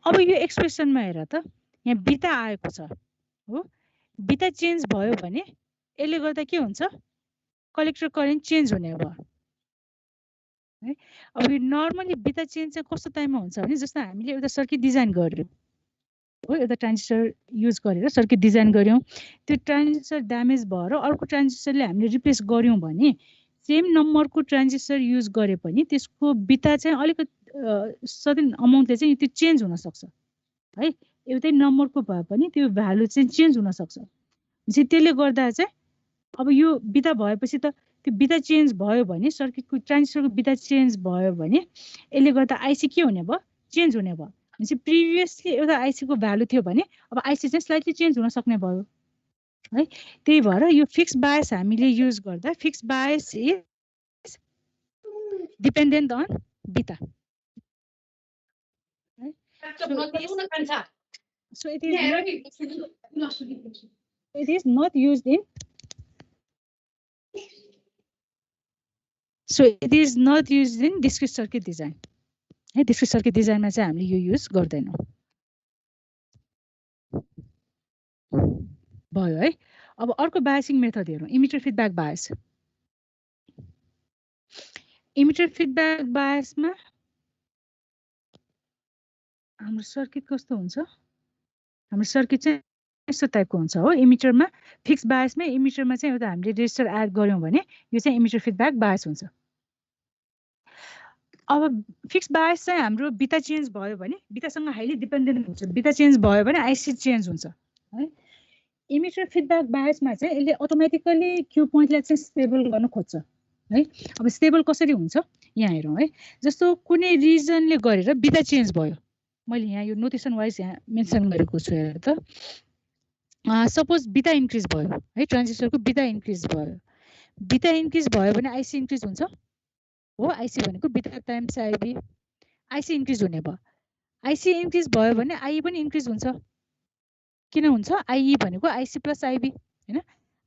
अब यो एक्सप्रेसनमा हेर त, यहाँ बिटा आएको छ हो। बिटा चेन्ज भयो भने यसले गर्दा के हुन्छ? कलेक्टर करेन्ट चेन्ज हुने भयो, है। अब यो नर्मली बिटा चेन्ज चाहिँ कस्तो टाइममा हुन्छ भने जस्तो हामीले एउटा सर्किट डिजाइन गर्यौं हो, एउटा ट्रान्जिस्टर युज गरेर सर्किट डिजाइन गर्यौं, त्यो ट्रान्जिस्टर ड्यामेज भएर अर्को ट्रान्जिस्टरले हामीले रिप्लेस गर्यौं भने सेम नम्बरको ट्रान्जिस्टर युज गरे पनि त्यसको बिटा चाहिँ अलिकति सर्टेन अमाउन्टले चाहिँ त्यो चेन्ज हुन सक्छ, है। एउटै नम्बरको भए पनि त्यो भ्यालु चाहिँ चेन्ज हुन सक्छ। चाहिँ त्यसले गर्दा चाहिँ अब यो बिटा भएपछि त त्यो बिटा चेन्ज भयो भने सर्किटको ट्रान्जिस्टरको बिटा चेन्ज भयो भने यसले गर्दा आइसी के हुने भयो? चेन्ज हुने भयो। भनेपछि प्रिभियसली एउटा आइसीको भ्यालु थियो भने अब आइसी चाहिँ स्लाइटली चेन्ज हुन सक्ने भयो है। त्यही भएर यो फिक्स बायस हामीले युज गर्दा fix bias is dependent on beta. So it is not used in discrete circuit design. है discrete circuit design मा चाहिँ हामीले यो युज गर्दैनौं। भयो है। अब अर्को बायसिङ मेथड हेरौँ, emitter feedback bias. Emitter feedback बायसमा हाम्रो सर्किट कस्तो हुन्छ? हाम्रो सर्किट चाहिँ यस्तो टाइपको हुन्छ हो। इमिटरमा फिक्स बायसमै इमिटरमा चाहिँ एउटा हामीले रेजिस्टर एड गर्यौं भने यो चाहिँ इमिटर फिडब्याक बायस हुन्छ। अब फिक्स बायस चाहिँ हाम्रो बिटा चेन्ज भयो भने बिटासँग हाइली डिपेन्डेन्ट हुन्छ। बिटा चेन्ज भयो भने आइसी चेन्ज हुन्छ है। इमिटर फिडब्याक बायसमा चाहिँ यसले अटोमेटिकली क्यू पोइन्टलाई चाहिँ स्टेबल गर्न खोज्छ है। अब स्टेबल कसरी हुन्छ यहाँ हेरौँ है। जस्तो कुनै रिजनले गरेर बिटा चेन्ज भयो, मैले यहाँ यो नोटेसन वाइज यहाँ मेन्सन गरेको छु हेर त। सपोज बिटा इन्क्रिज भयो है, ट्रान्जिस्टरको बिटा इन्क्रिज भयो। बिटा इन्क्रिज भयो भने आइसी इन्क्रिज हुन्छ हो। आइसी भनेको बिटा टाइम्स आइबी, आइसी इन्क्रिज हुने भयो। आइसी इन्क्रिज भयो भने आइई पनि इन्क्रिज हुन्छ। किन हुन्छ? आइई भनेको आइसी प्लस आइबी हैन।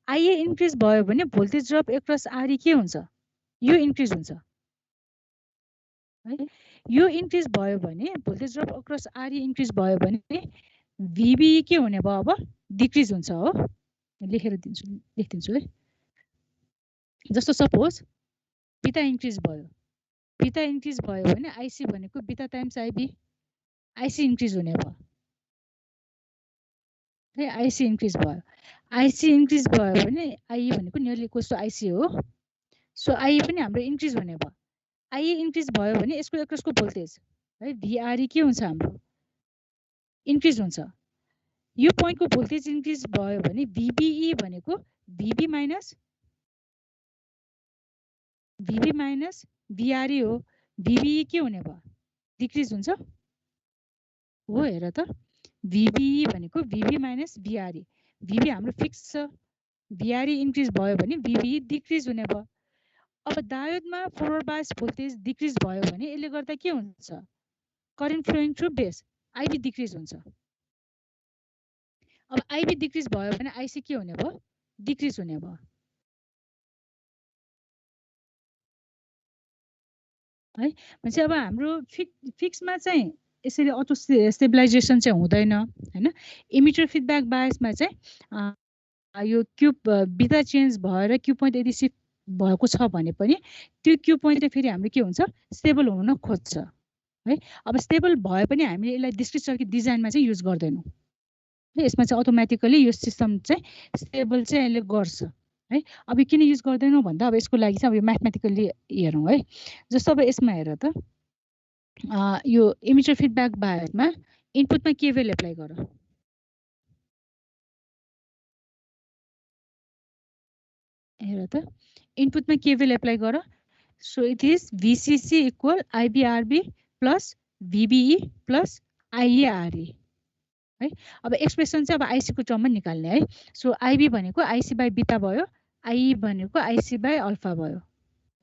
आइए इन्क्रिज भयो भने भोल्टेज ड्रप एक्रस आरई के हुन्छ? यो इन्क्रिज हुन्छ है। यो इन्क्रिज भयो भने भोल्टेज ड्रप अक्रस आरई इन्क्रिज भयो भने भिबी के हुने भयो? अब डिक्रिज हुन्छ हो। लेखिदिन्छु है। जस्तो सपोज बिटा इन्क्रिज भयो, बिटा इन्क्रिज भयो भने आइसी भनेको बिटा टाइम्स आइबी, आइसी इन्क्रिज हुने भयो है। आइसी इन्क्रिज भयो, आइसी इन्क्रिज भयो भने आइई भनेको नियरली इक्वल्स टु आइसी हो। सो आइई पनि हाम्रो इन्क्रिज हुने भयो। आइई इन्क्रिज भयो भने यसको एक्रसको भोल्टेज है भिआरई के हुन्छ? हाम्रो इन्क्रिज हुन्छ। यो पोइन्टको भोल्टेज इन्क्रिज भयो भने भिबिई भनेको भिबी माइनस भिआरई हो। भिबिई के हुने भयो? डिक्रिज हुन्छ हो। हेर त, भिबिई भनेको भिबी माइनस भिआरई। भिबी हाम्रो फिक्स छ, भिआरई इन्क्रिज भयो भने भिबिई डिक्रिज हुने भयो। अब डायोडमा फरवर्ड बायस भोल्टेज डिक्रिज भयो भने यसले गर्दा के हुन्छ? Current flowing through base IB decrease हुन्छ। अब आइबी डिक्रिज भयो भने आइसी के हुने भयो? डिक्रिज हुने भयो है। भनेपछि अब हाम्रो फिक्समा चाहिँ यसरी अटो स्टेबलाइजेसन चाहिँ हुँदैन हैन। इमिटर फिडब्याक बायसमा चाहिँ यो क्यूब बिटा चेन्ज भएर क्यू पोइन्ट यदि शिफ्ट भएको छ भने पनि त्यो क्यू पोइन्टले फेरि हाम्रो के हुन्छ? स्टेबल हुन खोज्छ है। अब स्टेबल भए पनि हामीले यसलाई डिस्क्रिट सर्किट डिजाइनमा चाहिँ युज गर्दैनौँ है। यसमा चाहिँ अटोमेटिकली यो सिस्टम चाहिँ स्टेबल चाहिँ यसले गर्छ है। अब किन युज गर्दैनौँ भन्दा अब यसको लागि चाहिँ अब यो म्याथमेटिकली हेरौँ है। जस्तो अब यसमा हेर त, यो इमिटर फिडब्याक बायसमा इनपुटमा केभिएल एप्लाई गर। हेर त, इनपुटमा केभिएल एप्लाई गर। So it is VCC equal IBRB plus VBE plus IARE है। अब एक्सप्रेसन चाहिँ अब आइसी को टर्ममा निकाल्ने है। सो आइबी भनेको आइसी बाई बिटा भयो, आइई भनेको आइसी बाई अल्फा भयो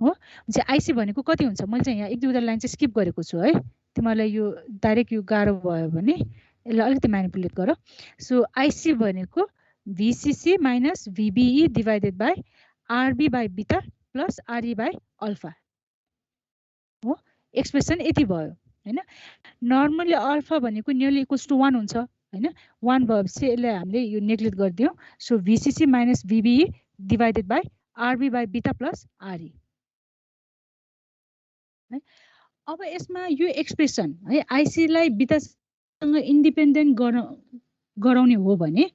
हो। चाहिँ आइसी भनेको कति हुन्छ? मैले चाहिँ यहाँ एक दुईवटा लाइन चाहिँ स्किप गरेको छु है। तिमीलाई यो डाइरेक्ट यो गाह्रो भयो भने यसलाई अलिकति म्यानिपुलेट गर। सो आइसी भनेको VCC minus VBE divided by RB by beta plus RE by alpha हो। एक्सप्रेसन यति भयो हैन। नर्मली अल्फा भनेको नियरली इक्वल्स टु 1 हुन्छ हैन। 1 भएपछि यसलाई हामीले यो नेग्लेक्ट गरिदियौँ। So VCC minus VBE divided by RB by beta plus RE है। अब यसमा यो एक्सप्रेसन है आइसीलाई बिटासँग इन्डिपेन्डेन्ट गराउने हो भने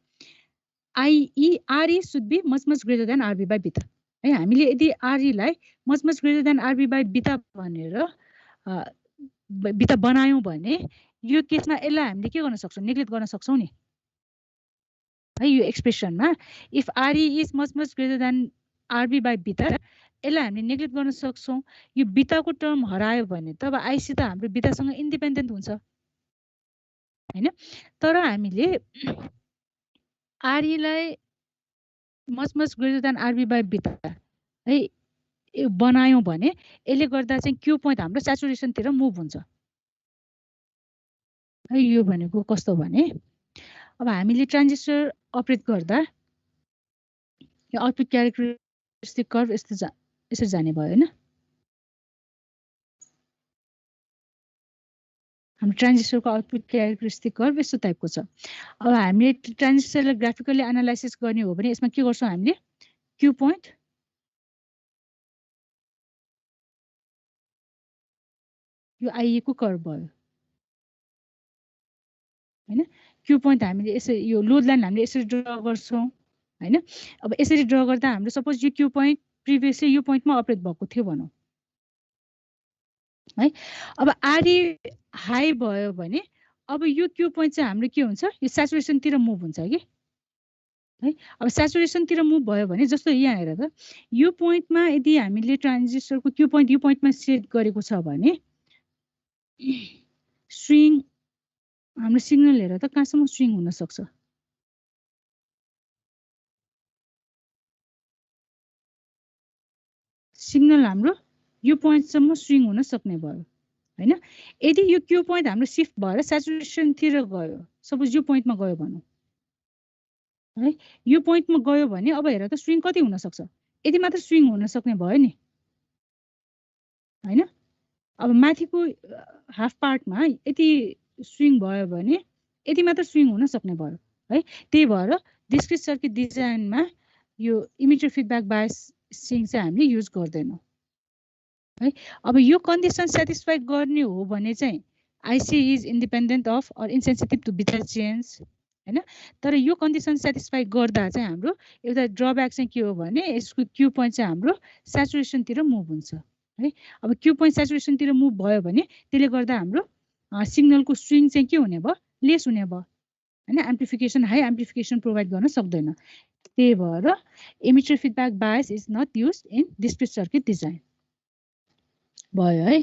IE RE should be much greater than RB by beta है। हामीले यदि आरईलाई much greater than RB by beta भनेर बिटा बनायौँ भने यो केसमा यसलाई हामीले के गर्न सक्छौँ नेग्लेक्ट गर्न सक्छौँ नि है यो एक्सप्रेसनमा if RE is much greater than RB by beta यसलाई हामीले नेग्लेक्ट गर्न सक्छौँ यो बिटाको टर्म हरायो भने तब आइसी त हाम्रो बिटासँग इन्डिपेन्डेन्ट हुन्छ हैन तर हामीले आरईलाई much greater than RB by beta है बनायौँ भने यसले गर्दा चाहिँ क्यू पोइन्ट हाम्रो स्याचुरेसनतिर मुभ हुन्छ है यो भनेको कस्तो भने अब हामीले ट्रान्जिस्टर अपरेट गर्दा यो आउटपुट क्यारेक्टरिस्टिक कर्भ यसरी जाने भयो हैन हाम्रो ट्रान्जिस्टरको आउटपुट क्यारेक्टरिस्टिक कर्भ यस्तो टाइपको छ अब हामीले ट्रान्जिस्टरलाई ग्राफिकली एनालाइसिस गर्ने हो भने यसमा के गर्छौँ हामीले क्यू पोइन्ट यो आइए को कर्भ भयो हैन क्यू पोइन्ट हामीले यसरी यो लोड लाइन हामीले यसरी ड्रा गर्छौँ हैन अब यसरी ड्रा गर्दा हाम्रो सपोज यो क्यू पोइन्ट प्रिभियसली यो पोइन्टमा अपरेट भएको थियो भनौँ है अब आरई हाई भयो भने अब यो क्यू पोइन्ट चाहिँ हाम्रो के हुन्छ यो स्याचुरेसनतिर मुभ हुन्छ कि है अब स्याचुरेसनतिर मुभ भयो भने जस्तो यहाँ हेर त यो पोइन्टमा यदि हामीले ट्रान्जिस्टरको क्यू पोइन्ट यो पोइन्टमा सेट गरेको छ भने स्विङ हाम्रो सिग्नल हेर त कहाँसम्म स्विङ हुन सक्छ सिग्नल हाम्रो यो पोइन्टसम्म स्विङ हुन सक्ने भयो हैन यदि यो क्यू पोइन्ट हाम्रो शिफ्ट भएर स्याचुरेसनतिर गयो सपोज यो पोइन्टमा गयो भनौँ है यो पोइन्टमा गयो भने अब हेर त स्विङ कति हुन सक्छ यदि मात्र स्विङ हुन सक्ने भयो नि हैन अब माथिको हाफ पार्टमा यति स्विङ भयो भने यति मात्र स्विङ हुन सक्ने भयो है त्यही भएर डिस्क्रिट सर्किट डिजाइनमा यो इमिटर फिडब्याक बायसिङ चाहिँ हामीले युज गर्दैनौँ है अब यो कन्डिसन सेटिस्फाई गर्ने हो भने चाहिँ IC is independent of or insensitive to beta change हैन तर यो कन्डिसन सेटिस्फाई गर्दा चाहिँ हाम्रो एउटा ड्रब्याक चाहिँ के हो भने यसको क्यू पोइन्ट चाहिँ हाम्रो स्याचुरेसनतिर मुभ हुन्छ है अब क्यू पोइन्ट स्याचुरेसनतिर मुभ भयो भने त्यसले गर्दा हाम्रो सिग्नलको स्विङ चाहिँ के हुने भयो लेस हुने भयो हैन एम्प्लिफिकेसन हाई एम्प्लिफिकेसन प्रोभाइड गर्न सक्दैन त्यही भएर emitter feedback bias is not used in discrete circuit design भयो है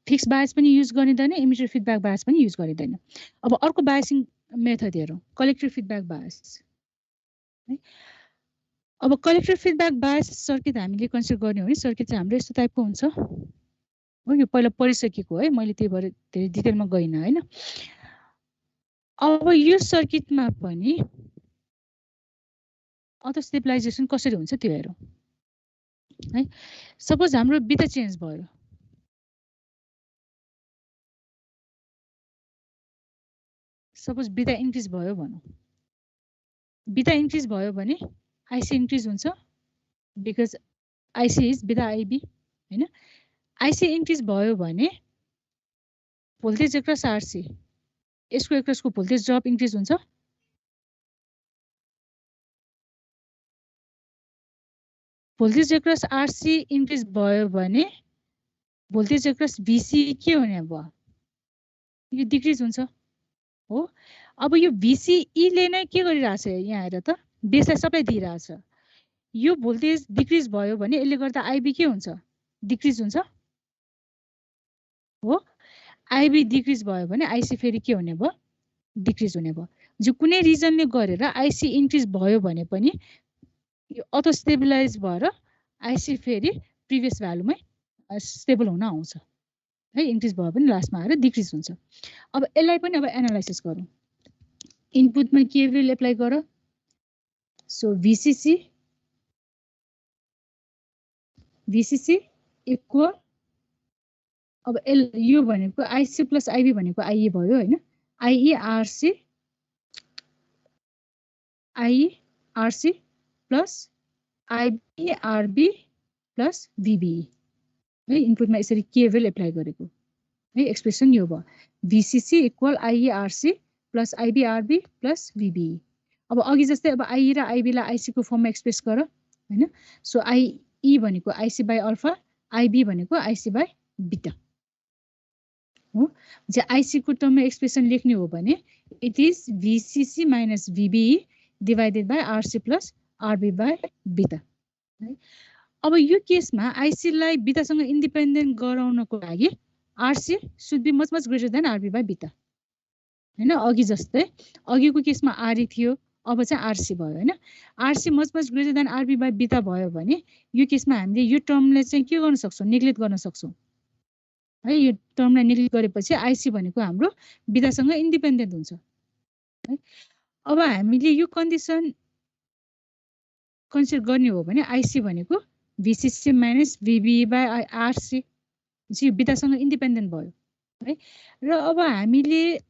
फिक्स बायस पनि युज गरिँदैन इमिटर फिडब्याक बायस पनि युज गरिँदैन अब अर्को बायसिङ मेथड हेरौँ कलेक्टर फिडब्याक बायस है अब कलेक्टर फिडब्याक बायस सर्किट हामीले कन्सिडर गर्ने हो भने सर्किट चाहिँ हाम्रो यस्तो टाइपको हुन्छ हो यो पहिला पढिसकेको है मैले त्यही भएर धेरै डिटेलमा गइनँ हैन अब यो सर्किटमा पनि अटो स्टेबलाइजेसन कसरी हुन्छ त्यो हेरौँ है सपोज हाम्रो बिटा चेन्ज भयो सपोज बिटा इन्क्रिज भयो भनौँ बिटा इन्क्रिज भयो भने आइसी इन्क्रिज हुन्छ बिकज आइसी इज बिटा आइबी हैन आइसी इन्क्रिज भयो भने भोल्टेज एक्रस आरसी यसको एक्रसको भोल्टेज ड्रप इन्क्रिज हुन्छ भोल्टेज एक्रस आरसी इन्क्रिज भयो भने भोल्टेज एक्रस भिसी के हुने भयो यो डिक्रिज हुन्छ हो अब यो भिसिईले नै के गरिरहेछ यहाँ हेर त बेसलाई सप्लाई दिइरहेछ यो भोल्टेज डिक्रिज भयो भने यसले गर्दा आइबी के हुन्छ डिक्रिज हुन्छ हो आइबी डिक्रिज भयो भने आइसी फेरि के हुने भयो डिक्रिज हुने भयो जो कुनै रिजनले गरेर आइसी इन्क्रिज भयो भने पनि यो अटो स्टेबलाइज भएर आइसी फेरि प्रिभियस भ्यालुमै स्टेबल हुन आउँछ है इन्क्रिज भयो भने लास्टमा आएर डिक्रिज हुन्छ अब यसलाई पनि अब एनालाइसिस गरौँ इनपुटमा केभिएल एप्लाई गर सो भिसिसी इक्वल अब यो भनेको आइसी प्लस आइबी भनेको आइए भयो हैन आइएआरसी प्लस आइबिआरबी प्लस भिबिई है इनपुटमा यसरी केभिएल एप्लाई गरेको है एक्सप्रेसन यो भयो भिसिसी इक्वल आइएआरसी प्लस आइबिआरबी प्लस भिबिई अब अघि जस्तै अब आइए र आइबीलाई आइसीको फर्ममा एक्सप्रेस गर हैन सो आइई भनेको आइसी बाई अल्फा आइबी भनेको आइसी बाई बिटा हो चाहिँ आइसी को टर्ममा एक्सप्रेसन लेख्ने हो भने it is VCC minus VBE divided by RC plus RB by beta है। अब यो केसमा आइसीलाई बिटासँग इन्डिपेन्डेन्ट गराउनको लागि RC should be much greater than RB by beta हैन। अघि जस्तै अघिको केसमा आरई थियो, अब चाहिँ आरसी भयो हैन। RC much greater than RB by beta भयो भने यो केसमा हामीले यो टर्मलाई चाहिँ के गर्न सक्छौँ, नेग्लेक्ट गर्न सक्छौँ है। यो टर्मलाई नेग्लेक्ट गरेपछि आइसी भनेको हाम्रो बिटासँग इन्डिपेन्डेन्ट हुन्छ है। अब हामीले यो कन्डिसन कन्सिडर गर्ने हो भने आइसी भनेको भिसिसी माइनस भिबी बाई आरसी चाहिँ बिटासँग इन्डिपेन्डेन्ट भयो है। र अब हामीले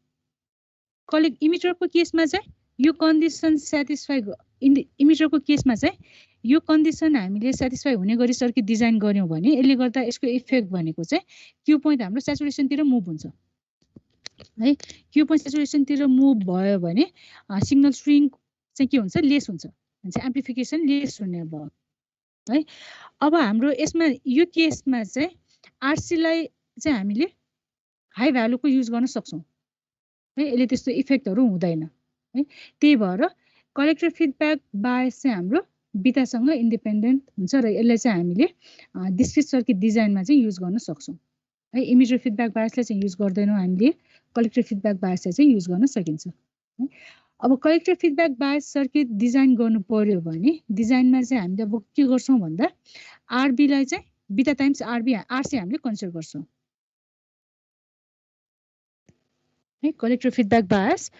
इमिटरको केसमा चाहिँ यो कन्डिसन सेटिस्फाई इमिटरको केसमा चाहिँ यो कन्डिसन हामीले सेटिस्फाई हुने गरी सर्किट डिजाइन गर्यौँ भने यसले गर्दा यसको इफेक्ट भनेको चाहिँ क्यू पोइन्ट हाम्रो सेचुरेसनतिर मुभ हुन्छ है। क्यू पोइन्ट सेचुरेसनतिर मुभ भयो भने सिग्नल स्ट्रिङ चाहिँ के हुन्छ, लेस हुन्छ, एम्प्लिफिकेसन लेस हुने भयो है। अब हाम्रो यसमा यो केसमा चाहिँ आरसीलाई चाहिँ हामीले हाई भ्यालुको युज गर्न सक्छौँ है, यसले त्यस्तो इफेक्टहरू हुँदैन है। त्यही भएर कलेक्टर फिडब्याक बायस चाहिँ हाम्रो बिटासँग इन्डिपेन्डेन्ट हुन्छ र यसलाई चाहिँ हामीले डिस्क्रिट सर्किट डिजाइनमा चाहिँ युज गर्न सक्छौँ है। इमिटर फिडब्याक बायसलाई चाहिँ युज गर्दैनौँ हामीले, कलेक्टर फिडब्याक बायसलाई चाहिँ युज गर्न सकिन्छ है। अब collector feedback bias circuit design गर्नु पर्यो भने डिजाइनमा चाहिँ हामीले अब के गर्छौँ भन्दा आरबीलाई चाहिँ बिटा टाइम्स आरसी हामीले कन्सिडर गर्छौँ है। कलेक्टर फिडब्याक बायस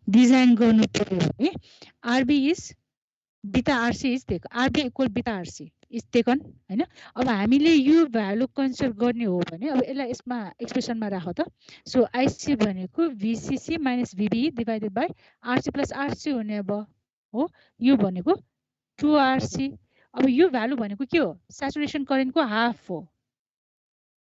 डिजाइन गर्नु पर्यो भने RB is beta RC is taken, RB equal beta RC is taken हैन। अब हामीले यो भ्यालु कन्सिडर गर्ने हो भने अब यसलाई यसमा एक्सप्रेसनमा राख त। सो आइसी भनेको VCC minus भिबी divided by RC plus RC हुने भयो हो। यो भनेको 2RC। अब यो भ्यालु भनेको के हो, स्याचुरेसन करेन्टको हाफ हो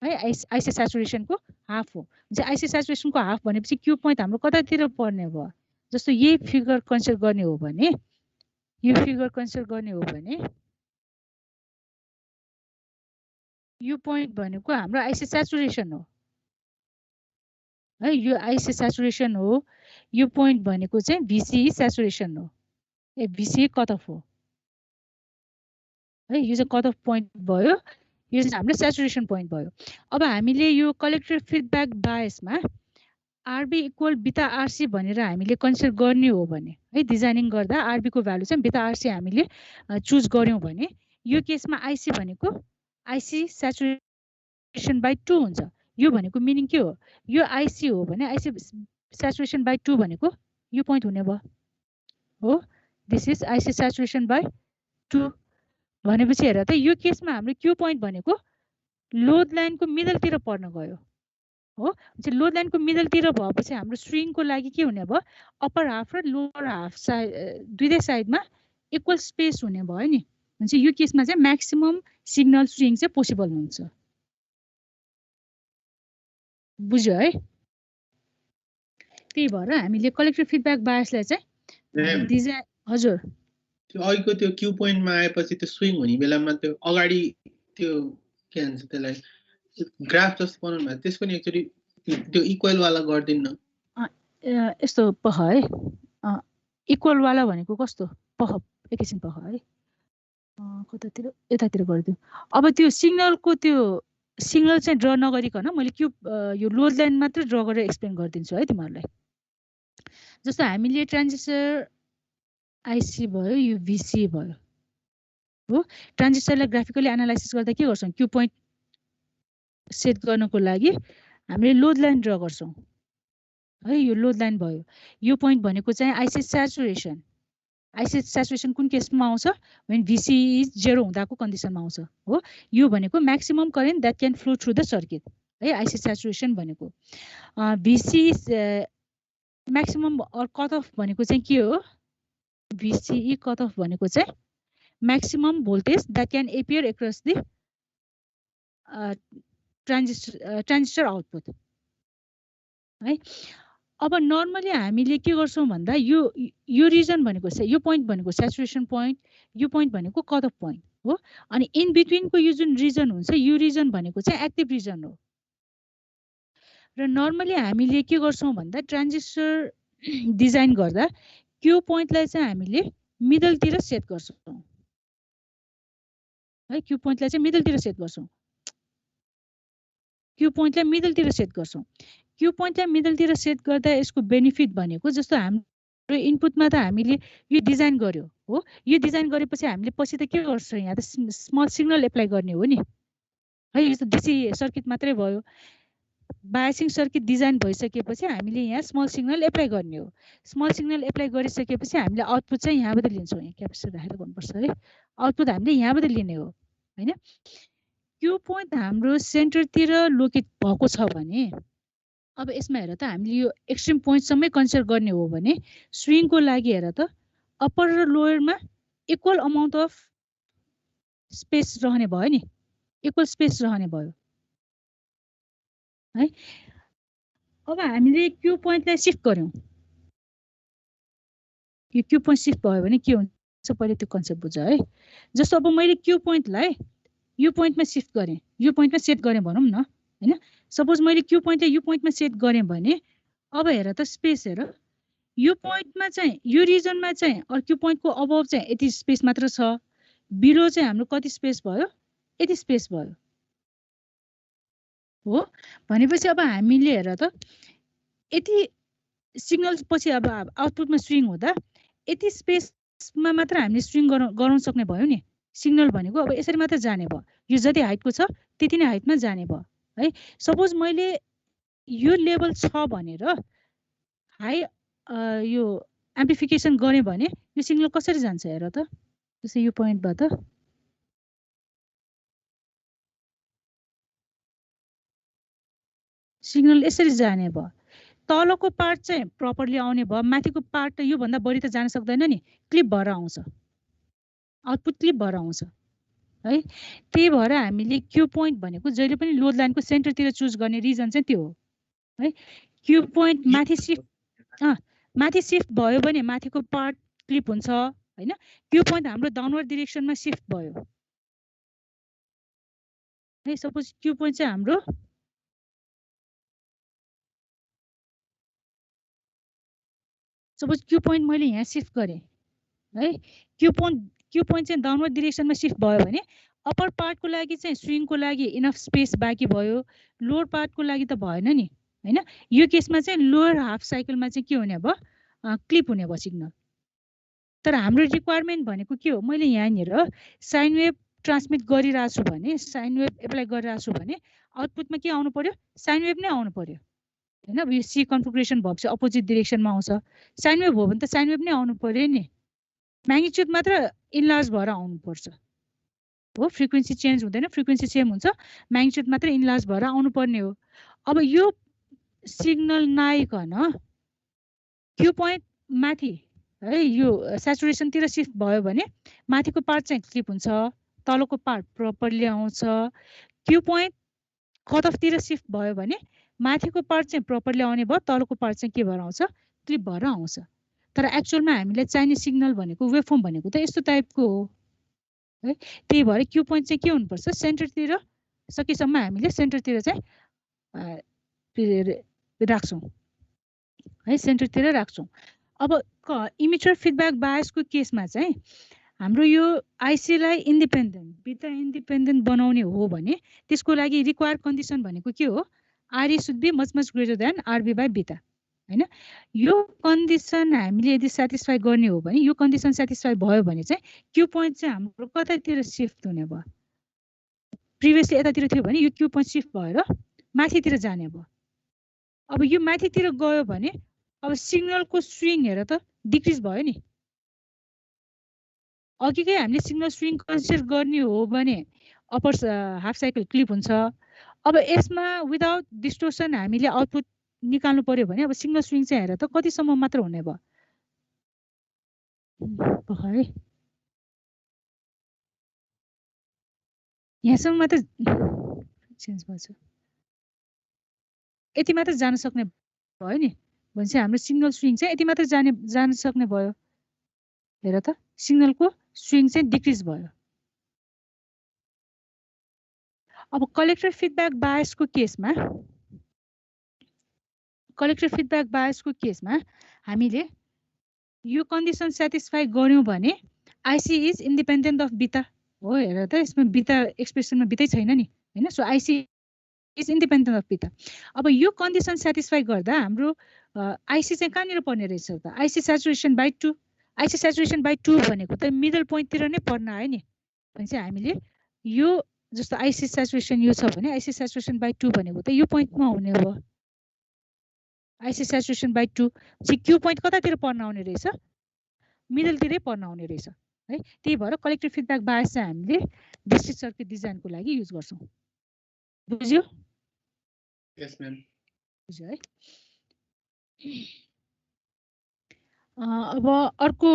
है। आइसी स्याचुरेसनको हाफ हो। आइसी स्याचुरेसनको हाफ भनेपछि क्यू पोइन्ट हाम्रो कतातिर पर्ने भयो, जस्तो यही फिगर कन्सिडर गर्ने हो भने यो फिगर कन्सिडर गर्ने हो भने यो पोइन्ट भनेको हाम्रो आइसी स्याचुरेसन हो है। यो आइसी स्याचुरेसन हो। यो पोइन्ट भनेको चाहिँ भिसी स्याचुरेसन हो, भिसी कट अफ हो है। यो चाहिँ कट अफ पोइन्ट भयो, यो चाहिँ हाम्रो स्याचुरेसन पोइन्ट भयो। अब हामीले यो collector feedback बायसमा R B equal beta RC भनेर हामीले कन्सिडर गर्ने हो भने है, डिजाइनिङ गर्दा आरबीको भ्यालु चाहिँ बिटा आरसी हामीले चुज गर्यौँ भने यो केसमा आइसी भनेको आइसी स्याचुरेसन बाई 2 हुन्छ। यो भनेको मिनिङ के हो, यो आइसी हो भने आइसी स्याचुरेसन बाई 2 भनेको यो पोइन्ट हुने भयो हो। दिस इज आइसी स्याचुरेसन बाई 2 भनेपछि हेर त यो केसमा हाम्रो क्यू पोइन्ट भनेको लोड लाइनको मिडलतिर पर्न गयो हो। चाहिँ लोड लाइनको मिडलतिर भएपछि हाम्रो स्ट्रिङको लागि के हुने भयो, अप्पर हाफ र लोवर हाफ साइड दुईटै साइडमा इक्वल स्पेस हुने भयो नि। भने यो केसमा चाहिँ म्याक्सिमम सिग्नल स्ट्रिङ चाहिँ पोसिबल हुन्छ। बुझ्यो है। त्यही भएर हामीले कलेक्टर फिडब्याक बायसलाई चाहिँ डिजाइन हजुर त्यो अघिको त्यो क्यू पोइन्टमा आएपछि त्यो स्विङ हुने बेलामा त्यो अगाडि त्यो के भन्छ त्यसलाई ग्राफ जस्तो बनाउनु भएको, त्यस पनि एक्चुअली त्यो इक्वल वाला गर्दिन्न। यस्तो पह है, इक्वल वाला भनेको कस्तो पह, एकैछिन पह है, कतातिर यतातिर गरिदिउँ। अब त्यो सिग्नलको त्यो सिग्नल चाहिँ ड्र नगरिकन मैले क्यू यो लोड लाइन मात्र ड्र गरेर एक्सप्लेन गरिदिन्छु है तिमीहरूलाई। जस्तो हामीले ट्रान्जिस्टर आइसी भयो, यो भिसी भयो हो। ट्रान्जिस्टरलाई ग्राफिकली एनालाइसिस गर्दा के गर्छौँ, क्यू पोइन्ट सेट गर्नको लागि हामीले लोड लाइन ड्र गर्छौँ है। यो लोड लाइन भयो। यो पोइन्ट भनेको चाहिँ आइसी स्याचुरेसन। आइसी स्याचुरेसन कुन केसमा आउँछ, वेन भिसी इज 0 हुँदाको कन्डिसनमा आउँछ हो। यो भनेको maximum current that can flow through the circuit है। आइसी स्याचुरेसन भनेको भिसी म्याक्सिमम अर कट अफ भनेको चाहिँ के हो, VCE कट अफ भनेको चाहिँ maximum voltage that can appear across the transistor output है। अब नर्मली हामीले के गर्छौँ भन्दा यो रिजन भनेको चाहिँ यो पोइन्ट भनेको स्याचुरेसन पोइन्ट, यो पोइन्ट भनेको कट अफ पोइन्ट हो। अनि इन बिट्विनको यो जुन रिजन हुन्छ यो रिजन भनेको चाहिँ एक्टिभ रिजन हो र नर्मली हामीले के गर्छौँ भन्दा ट्रान्जिस्टर डिजाइन गर्दा क्यू पोइन्टलाई चाहिँ हामीले मिडलतिर सेट गर्छौँ है क्यू पोइन्टलाई चाहिँ मिडलतिर सेट गर्छौँ क्यू पोइन्टलाई मिडलतिर सेट गर्छौँ क्यू पोइन्टलाई मिडलतिर सेट गर्दा यसको बेनिफिट भनेको जस्तो हाम्रो इनपुटमा त हामीले यो डिजाइन गर्यो हो यो डिजाइन गरेपछि हामीले पछि त के गर्छौँ यहाँ त स्मल सिग्नल एप्लाई गर्ने हो नि है यो त डिसी सर्किट मात्रै भयो बायसिङ सर्किट डिजाइन भइसकेपछि हामीले यहाँ स्मल सिग्नल एप्लाई गर्ने हो स्मल सिग्नल एप्लाई गरिसकेपछि हामीले आउटपुट चाहिँ यहाँबाट लिन्छौँ यहाँ क्यापेसिटर राखेर गर्नुपर्छ है आउटपुट हामीले यहाँबाट लिने हो हैन क्यू पोइन्ट हाम्रो सेन्टरतिर लोकेट भएको छ भने अब यसमा हेर त हामीले यो एक्सट्रिम पोइन्टसम्मै कन्सिडर गर्ने हो भने स्विङको लागि हेर त अप्पर र लोयरमा इक्वल अमाउन्ट अफ स्पेस रहने भयो नि इक्वल स्पेस रहने भयो है अब हामीले क्यू पोइन्टलाई सिफ्ट गर्यौँ यो क्यू पोइन्ट सिफ्ट भयो भने के हुन्छ पहिले त्यो कन्सेप्ट बुझ है जस्तो अब मैले क्यू पोइन्टलाई यो पोइन्टमा सिफ्ट गरेँ यो पोइन्टमा सेट गरेँ भनौँ न हैन सपोज मैले क्यू पोइन्टलाई यो पोइन्टमा सेट गरेँ भने अब हेर त स्पेस हेर यो पोइन्टमा चाहिँ यो रिजनमा चाहिँ अर क्यू पोइन्टको अबव चाहिँ यति स्पेस मात्र छ बिलो चाहिँ हाम्रो कति स्पेस भयो यति स्पेस भयो हो भनेपछि अब हामीले हेर त यति सिग्नल पछि अब आउटपुटमा स्विङ हुँदा यति स्पेसमा मात्र हामीले स्विङ गराउन सक्ने भयो नि सिग्नल भनेको अब यसरी मात्र जाने भयो यो जति हाइटको छ त्यति नै हाइटमा जाने भयो है सपोज मैले यो लेभल छ भनेर हाई यो एम्प्लिफिकेसन गरेँ भने यो सिग्नल कसरी जान्छ हेर त जस्तै यो पोइन्टबाट सिग्नल यसरी जाने भयो तलको पार्ट चाहिँ प्रपरली आउने भयो माथिको पार्ट त योभन्दा बढी त जान सक्दैन नि क्लिप भएर आउँछ आउटपुट क्लिप भएर आउँछ है त्यही भएर हामीले क्यू पोइन्ट भनेको जहिले पनि लोड लाइनको सेन्टरतिर चुज गर्ने रिजन चाहिँ त्यो हो है क्यू पोइन्ट माथि सिफ्ट भयो भने माथिको पार्ट क्लिप हुन्छ हैन क्यू पोइन्ट हाम्रो डाउनवर्ड डिरेक्सनमा सिफ्ट भयो है सपोज क्यू पोइन्ट चाहिँ हाम्रो सपोज क्यू पोइन्ट मैले यहाँ सिफ्ट गरेँ है क्यू पोइन्ट चाहिँ डाउनवर्ड डिरेक्सनमा सिफ्ट भयो भने अप्पर पार्टको लागि चाहिँ स्विङको लागि इनफ स्पेस बाँकी भयो लोवर पार्टको लागि त भएन नि हैन यो केसमा चाहिँ लोवर हाफ साइकलमा चाहिँ के हुने भयो क्लिप हुने भयो सिग्नल तर हाम्रो रिक्वायरमेन्ट भनेको के हो मैले यहाँनिर साइन वेभ ट्रान्समिट गरिरहेको छु भने साइन वेभ एप्लाई गरिरहेको छु भने आउटपुटमा के आउनु पर्यो साइन वेभ नै आउनु पर्यो हैन अब यो सी कन्फिगरेसन भएपछि अपोजिट डिरेक्सनमा आउँछ साइन वेभ हो भने त साइन वेभ नै आउनु पर्यो नि म्याग्निट्युड मात्र इनलार्ज भएर आउनुपर्छ हो फ्रिक्वेन्सी चेन्ज हुँदैन फ्रिक्वेन्सी सेम हुन्छ म्याग्निट्युड मात्र इनलार्ज भएर आउनुपर्ने हो अब यो सिग्नल नआइकन क्यू पोइन्ट माथि है यो स्याचुरेसनतिर सिफ्ट भयो भने माथिको पार्ट चाहिँ क्लिप हुन्छ तलको पार्ट प्रपरली आउँछ क्यू पोइन्ट कट अफतिर सिफ्ट भयो भने माथिको पार्ट चाहिँ प्रपरली आउने भयो तलको पार्ट चाहिँ के भएर आउँछ क्लिप भएर आउँछ तर एक्चुअलमा हामीलाई चाहिने सिग्नल भनेको वेभफर्म भनेको त यस्तो टाइपको हो है त्यही भएर क्यू पोइन्ट चाहिँ के हुनुपर्छ सेन्टरतिर सकेसम्म हामीले सेन्टरतिर चाहिँ राख्छौँ है सेन्टरतिर राख्छौँ अब इमिटर फिडब्याक बायसको केसमा चाहिँ हाम्रो यो आइसीलाई इन्डिपेन्डेन्ट बिटा इन्डिपेन्डेन्ट बनाउने हो भने त्यसको लागि रिक्वायर्ड कन्डिसन भनेको के हो RE should be much greater than RB by beta हैन यो कन्डिसन हामीले यदि सेटिस्फाई गर्ने हो भने यो कन्डिसन सेटिस्फाई भयो भने चाहिँ क्यू पोइन्ट चाहिँ हाम्रो कतातिर सिफ्ट हुने भयो प्रिभियसली यतातिर थियो भने यो क्यू पोइन्ट सिफ्ट भएर माथितिर जाने भयो अब यो माथितिर गयो भने अब सिग्नलको स्विङ हेर त डिक्रिज भयो नि अघिकै हामीले सिग्नल स्विङ कन्सिडर गर्ने हो भने अप्पर हाफ साइकल क्लिप हुन्छ अब यसमा विदाउट डिस्टोर्सन हामीले आउटपुट निकाल्नु पर्यो भने अब सिग्नल स्विङ चाहिँ हेर त कतिसम्म मात्र हुने भयो है यहाँसम्म मात्र चेन्ज भएछ यति मात्र जान सक्ने भयो नि भनेपछि हाम्रो सिग्नल स्विङ चाहिँ यति मात्र जान सक्ने भयो हेर त सिग्नलको स्विङ चाहिँ डिक्रिज भयो अब कलेक्टर फिडब्याक बायसको केसमा कलेक्टर फिडब्याक बायसको केसमा हामीले यो कन्डिसन सेटिस्फाई गर्यौं भने आइसी इज इन्डिपेन्डेन्ट अफ बिटा हो। हेर त यसमा बिटा एक्सप्रेसनमा बिटै छैन नि हैन। सो आइसी इज इन्डिपेन्डेन्ट अफ बिटा। अब यो कन्डिसन सेटिस्फाई गर्दा हाम्रो आइसी चाहिँ कहाँनिर पर्ने रहेछ त? आइसी सेचुरेसन बाई 2। आइसी सेचुरेसन बाई 2 भनेको त मिडल पोइन्टतिर नै पर्न आयो नि। भने चाहिँ हामीले यो जस्तो आइसी सेचुरेसन यो छ भने आइसी सेचुरेसन बाई 2 भनेको त यो पोइन्टमा हुने हो। आइसी सेचुरेसन बाई 2 चाहिँ क्यू पोइन्ट कतातिर पर्न आउने रहेछ? मिडलतिरै पर्न आउने रहेछ है। त्यही भएर कलेक्टिभ फिडब्याक बायस चाहिँ हामीले डिस्क्रिट सर्किट डिजाइनको लागि युज गर्छौं। बुझ्यो? यस म्याम। बुझ्यो है। अब अर्को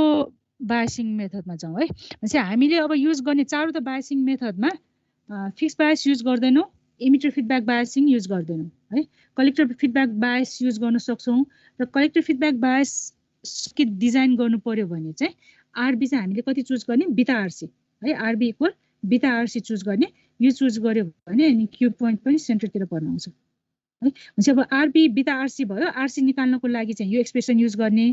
बायसिङ मेथडमा जाउँ है। भनेपछि हामीले अब युज गर्ने चारवटा बायसिङ मेथडमा फिक्स बायस युज गर्दैनौँ, इमिटर फिडब्याक बायसिङ युज गर्दैनौँ है। कलेक्टर फिडब्याक बायस युज गर्न सक्छौँ र collector feedback bias circuit design गर्नु पर्यो भने चाहिँ आरबी चाहिँ हामीले कति चुज गर्ने? बिटा आरसी है। R B equal beta RC choose गर्ने। यो चुज गर्यो भने अनि क्यू पोइन्ट पनि सेन्टरतिर पर्न आउँछ है। भनेपछि अब आरबी बिटा आरसी भयो। आरसी निकाल्नको लागि चाहिँ यो एक्सप्रेसन युज गर्ने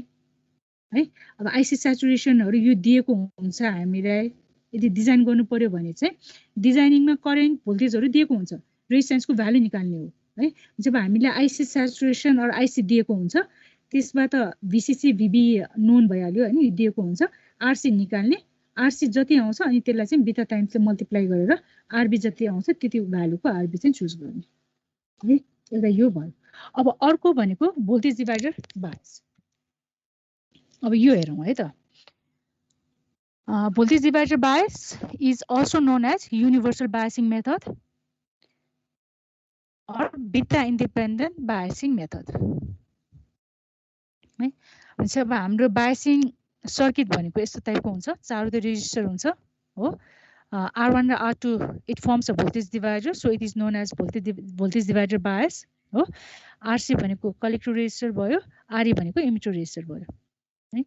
है। अब आइसी सेचुरेसनहरू यो दिएको हुन्छ हामीलाई। यदि डिजाइन गर्नु पर्यो भने चाहिँ डिजाइनिङमा करेन्ट भोल्टेजहरू दिएको हुन्छ, रेजिस्टेन्सको भ्यालु निकाल्ने हो है। जब हामीले आइसी सेचुरेसन अर आइसी दिएको हुन्छ त्यसबाट भिसिसी भिबी नोन भइहाल्यो हैन। यो दिएको हुन्छ, आरसी निकाल्ने। आरसी जति आउँछ अनि त्यसलाई चाहिँ बिटा टाइम्सले मल्टिप्लाई गरेर आरबी जति आउँछ त्यति भ्यालुको आरबी चाहिँ चुज गर्ने है। एउटा यो भयो। अब अर्को भनेको भोल्टेज डिभाइडर बायस। अब यो हेरौँ है त। Voltage divider bias is also known as universal biasing method or beta independent biasing method है। भनेपछि अब हाम्रो बायसिङ सर्किट भनेको यस्तो टाइपको हुन्छ। चारवटा रेजिस्टर हुन्छ हो। R1 र R2 it forms a voltage divider, so it is known as voltage divider bias हो। RC भनेको कलेक्टर रेजिस्टर भयो, RE भनेको इमिटर रेजिस्टर भयो है।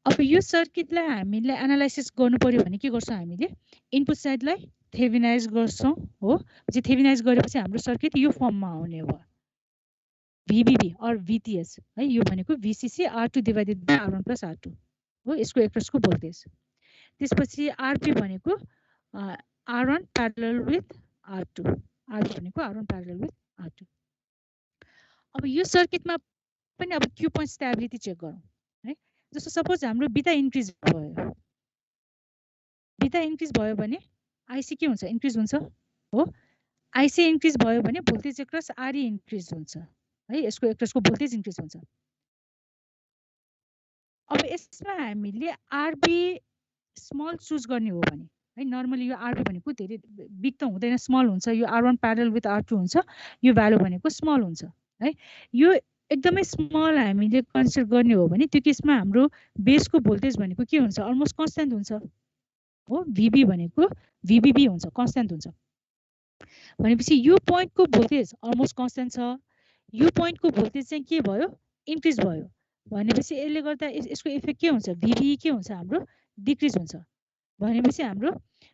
अब यो सर्किटलाई हामीले एनालाइसिस गर्नु पर्यो भने के गर्छौं? हामीले इनपुट साइडलाई थेभेनाइज गर्छौं हो। चाहिँ थेभेनाइज गरेपछि हाम्रो सर्किट यो फर्ममा आउने हो, VBB और VTS है। यो भनेको VCC R2 divided by R1 plus R2 हो, यसको एक्रोसको भोल्टेज। त्यसपछि RP भनेको R1 parallel with R2, RP भनेको R1 प्यारलल विथ R2। अब यो सर्किटमा पनि अब क्यू पोइन्ट स्टेबिलिटी चेक गरौँ है। जस्तो सपोज हाम्रो बिटा इन्क्रिज भयो, बिटा इन्क्रिज भयो भने आइसी के हुन्छ? इन्क्रिज हुन्छ हो। आइसी इन्क्रिज भयो भने भोल्टेज एक्रोस आरई इन्क्रिज हुन्छ है। यसको एक्रोसको भोल्टेज इन्क्रिज हुन्छ। अब यसमा हामीले आरबी स्मल चुज गर्ने हो भने है, नर्मली यो आरबी भनेको धेरै बिग त हुँदैन, स्मल हुन्छ। यो R1 प्यारलल विथ R2 हुन्छ, यो भ्यालु भनेको स्मल हुन्छ है। यो एकदमै स्मल हामीले कन्सिडर गर्ने हो भने त्यो केसमा हाम्रो बेसको भोल्टेज भनेको के हुन्छ? अलमोस्ट कन्स्ट्यान्ट हुन्छ हो। VB भनेको VBB हुन्छ, कन्स्ट्यान्ट हुन्छ। भनेपछि यो पोइन्टको भोल्टेज अलमोस्ट कन्स्ट्यान्ट छ, यो पोइन्टको भोल्टेज चाहिँ के भयो? इन्क्रिज भयो। भनेपछि यसले गर्दा यसको इफेक्ट के हुन्छ? VBE के हुन्छ? हाम्रो डिक्रिज हुन्छ। भनेपछि हाम्रो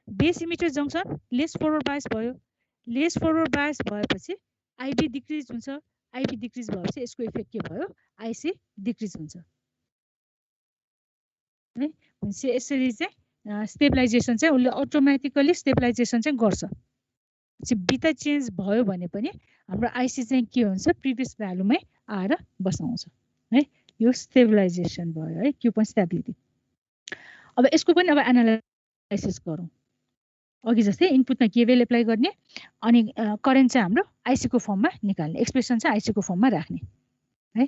base emitter junction lace forward bias भयो। लेस फरवर्ड बायस भएपछि आइबी डिक्रिज हुन्छ। आइबी डिक्रिज भएपछि यसको इफेक्ट के भयो? आइसी डिक्रिज हुन्छ है। भनेपछि यसरी चाहिँ स्टेबलाइजेसन चाहिँ उसले अटोमेटिकली स्टेबलाइजेसन चाहिँ गर्छ। बिटा चेन्ज भयो भने पनि हाम्रो आइसी चाहिँ के हुन्छ? प्रिभियस भ्यालुमै आएर बसाउँछ है। यो स्टेबलाइजेसन भयो है, क्यू पोइन्ट स्टेबिलिटी। अब यसको पनि अब एनालाइसिस गरौँ। अघि जस्तै इनपुटमा केभीएल एप्लाई गर्ने अनि करेन्ट चाहिँ हाम्रो आइसीको फर्ममा निकाल्ने, एक्सप्रेसन चाहिँ आइसीको फर्ममा राख्ने है।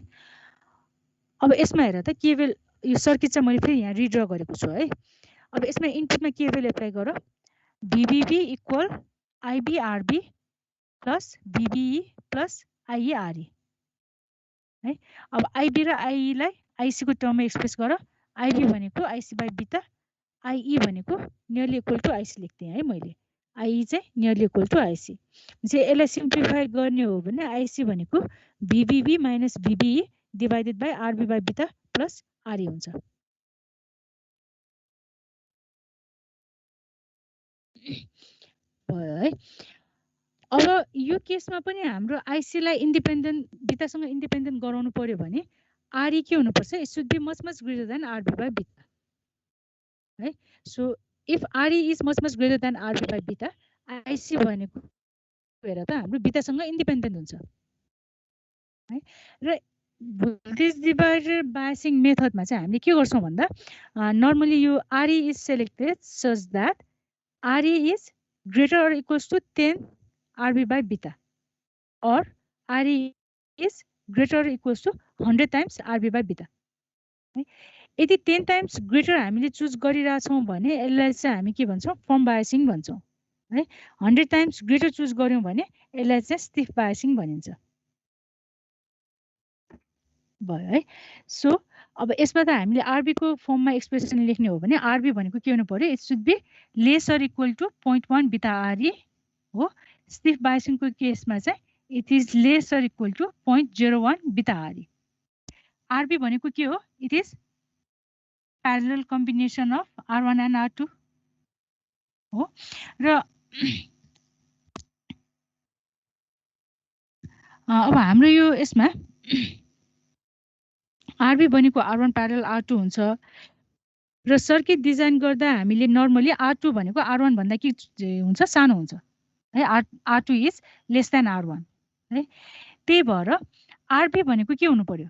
अब यसमा हेर त केभीएल यो सर्किट चाहिँ मैले फेरि यहाँ रिड्र गरेको छु है। अब यसमा इनपुटमा केभीएल एप्लाई गर। VBB equal IBRB plus VBE plus IERE है। अब IB र IE लाई आइसी को टर्ममा एक्सप्रेस गर। IB भनेको आइसी बाई बिटा, IE भनेको नियरली इक्वल टु आइसी लेख्थे है मैले। IE चाहिँ नियरली इक्वल टु आइसी। चाहिँ यसलाई सिम्प्लिफाई गर्ने हो भने आइसी भनेको VBB minus VBE divided by RB by beta plus RE हुन्छ। भयो है। अब यो केसमा पनि हाम्रो आइसीलाई इन्डिपेन्डेन्ट बिटासँग इन्डिपेन्डेन्ट गराउनु पर्यो भने आरई के हुनुपर्छ? It should be much much greater than RB by beta है। So if RE is much much greater than RB by beta IC भनेको हेर त हाम्रो बिटासँग इन्डिपेन्डेन्ट हुन्छ है। र भोल्टेज डिभाइडर बायसिङ मेथडमा चाहिँ हामीले के गर्छौँ भन्दा नर्मली यो RE is selected such that RE is greater or equals to 10 RB by beta or RE is greater or equals to 100 times RB by beta. यदि 10 times greater हामीले चुज गरिरहेछौँ भने यसलाई चाहिँ हामी के भन्छौँ? फर्म बायसिङ भन्छौँ है। 100 times greater चुज गर्यौँ भने यसलाई चाहिँ स्टिफ बायसिङ भनिन्छ भयो है। सो अब यसमा त हामीले आरबी को फर्ममा एक्सप्रेसन लेख्ने हो भने आरबी भनेको के हुनु पर्यो? It should be less or equal to 0.1 beta RE हो। स्टिफ बायसिङ को केसमा चाहिँ it is less or equal to 0.01 beta RE. RB भनेको के हो? It is parallel combination of R1 and R2 हो। र अब हाम्रो यो यसमा आरबी भनेको R1 प्यारेलल R2 हुन्छ र सर्किट डिजाइन गर्दा हामीले नर्मली R2 भनेको R1 भन्दा के हुन्छ? सानो हुन्छ है। R2 is less than R1 है। त्यही भएर आरबी भनेको के हुनु पर्यो?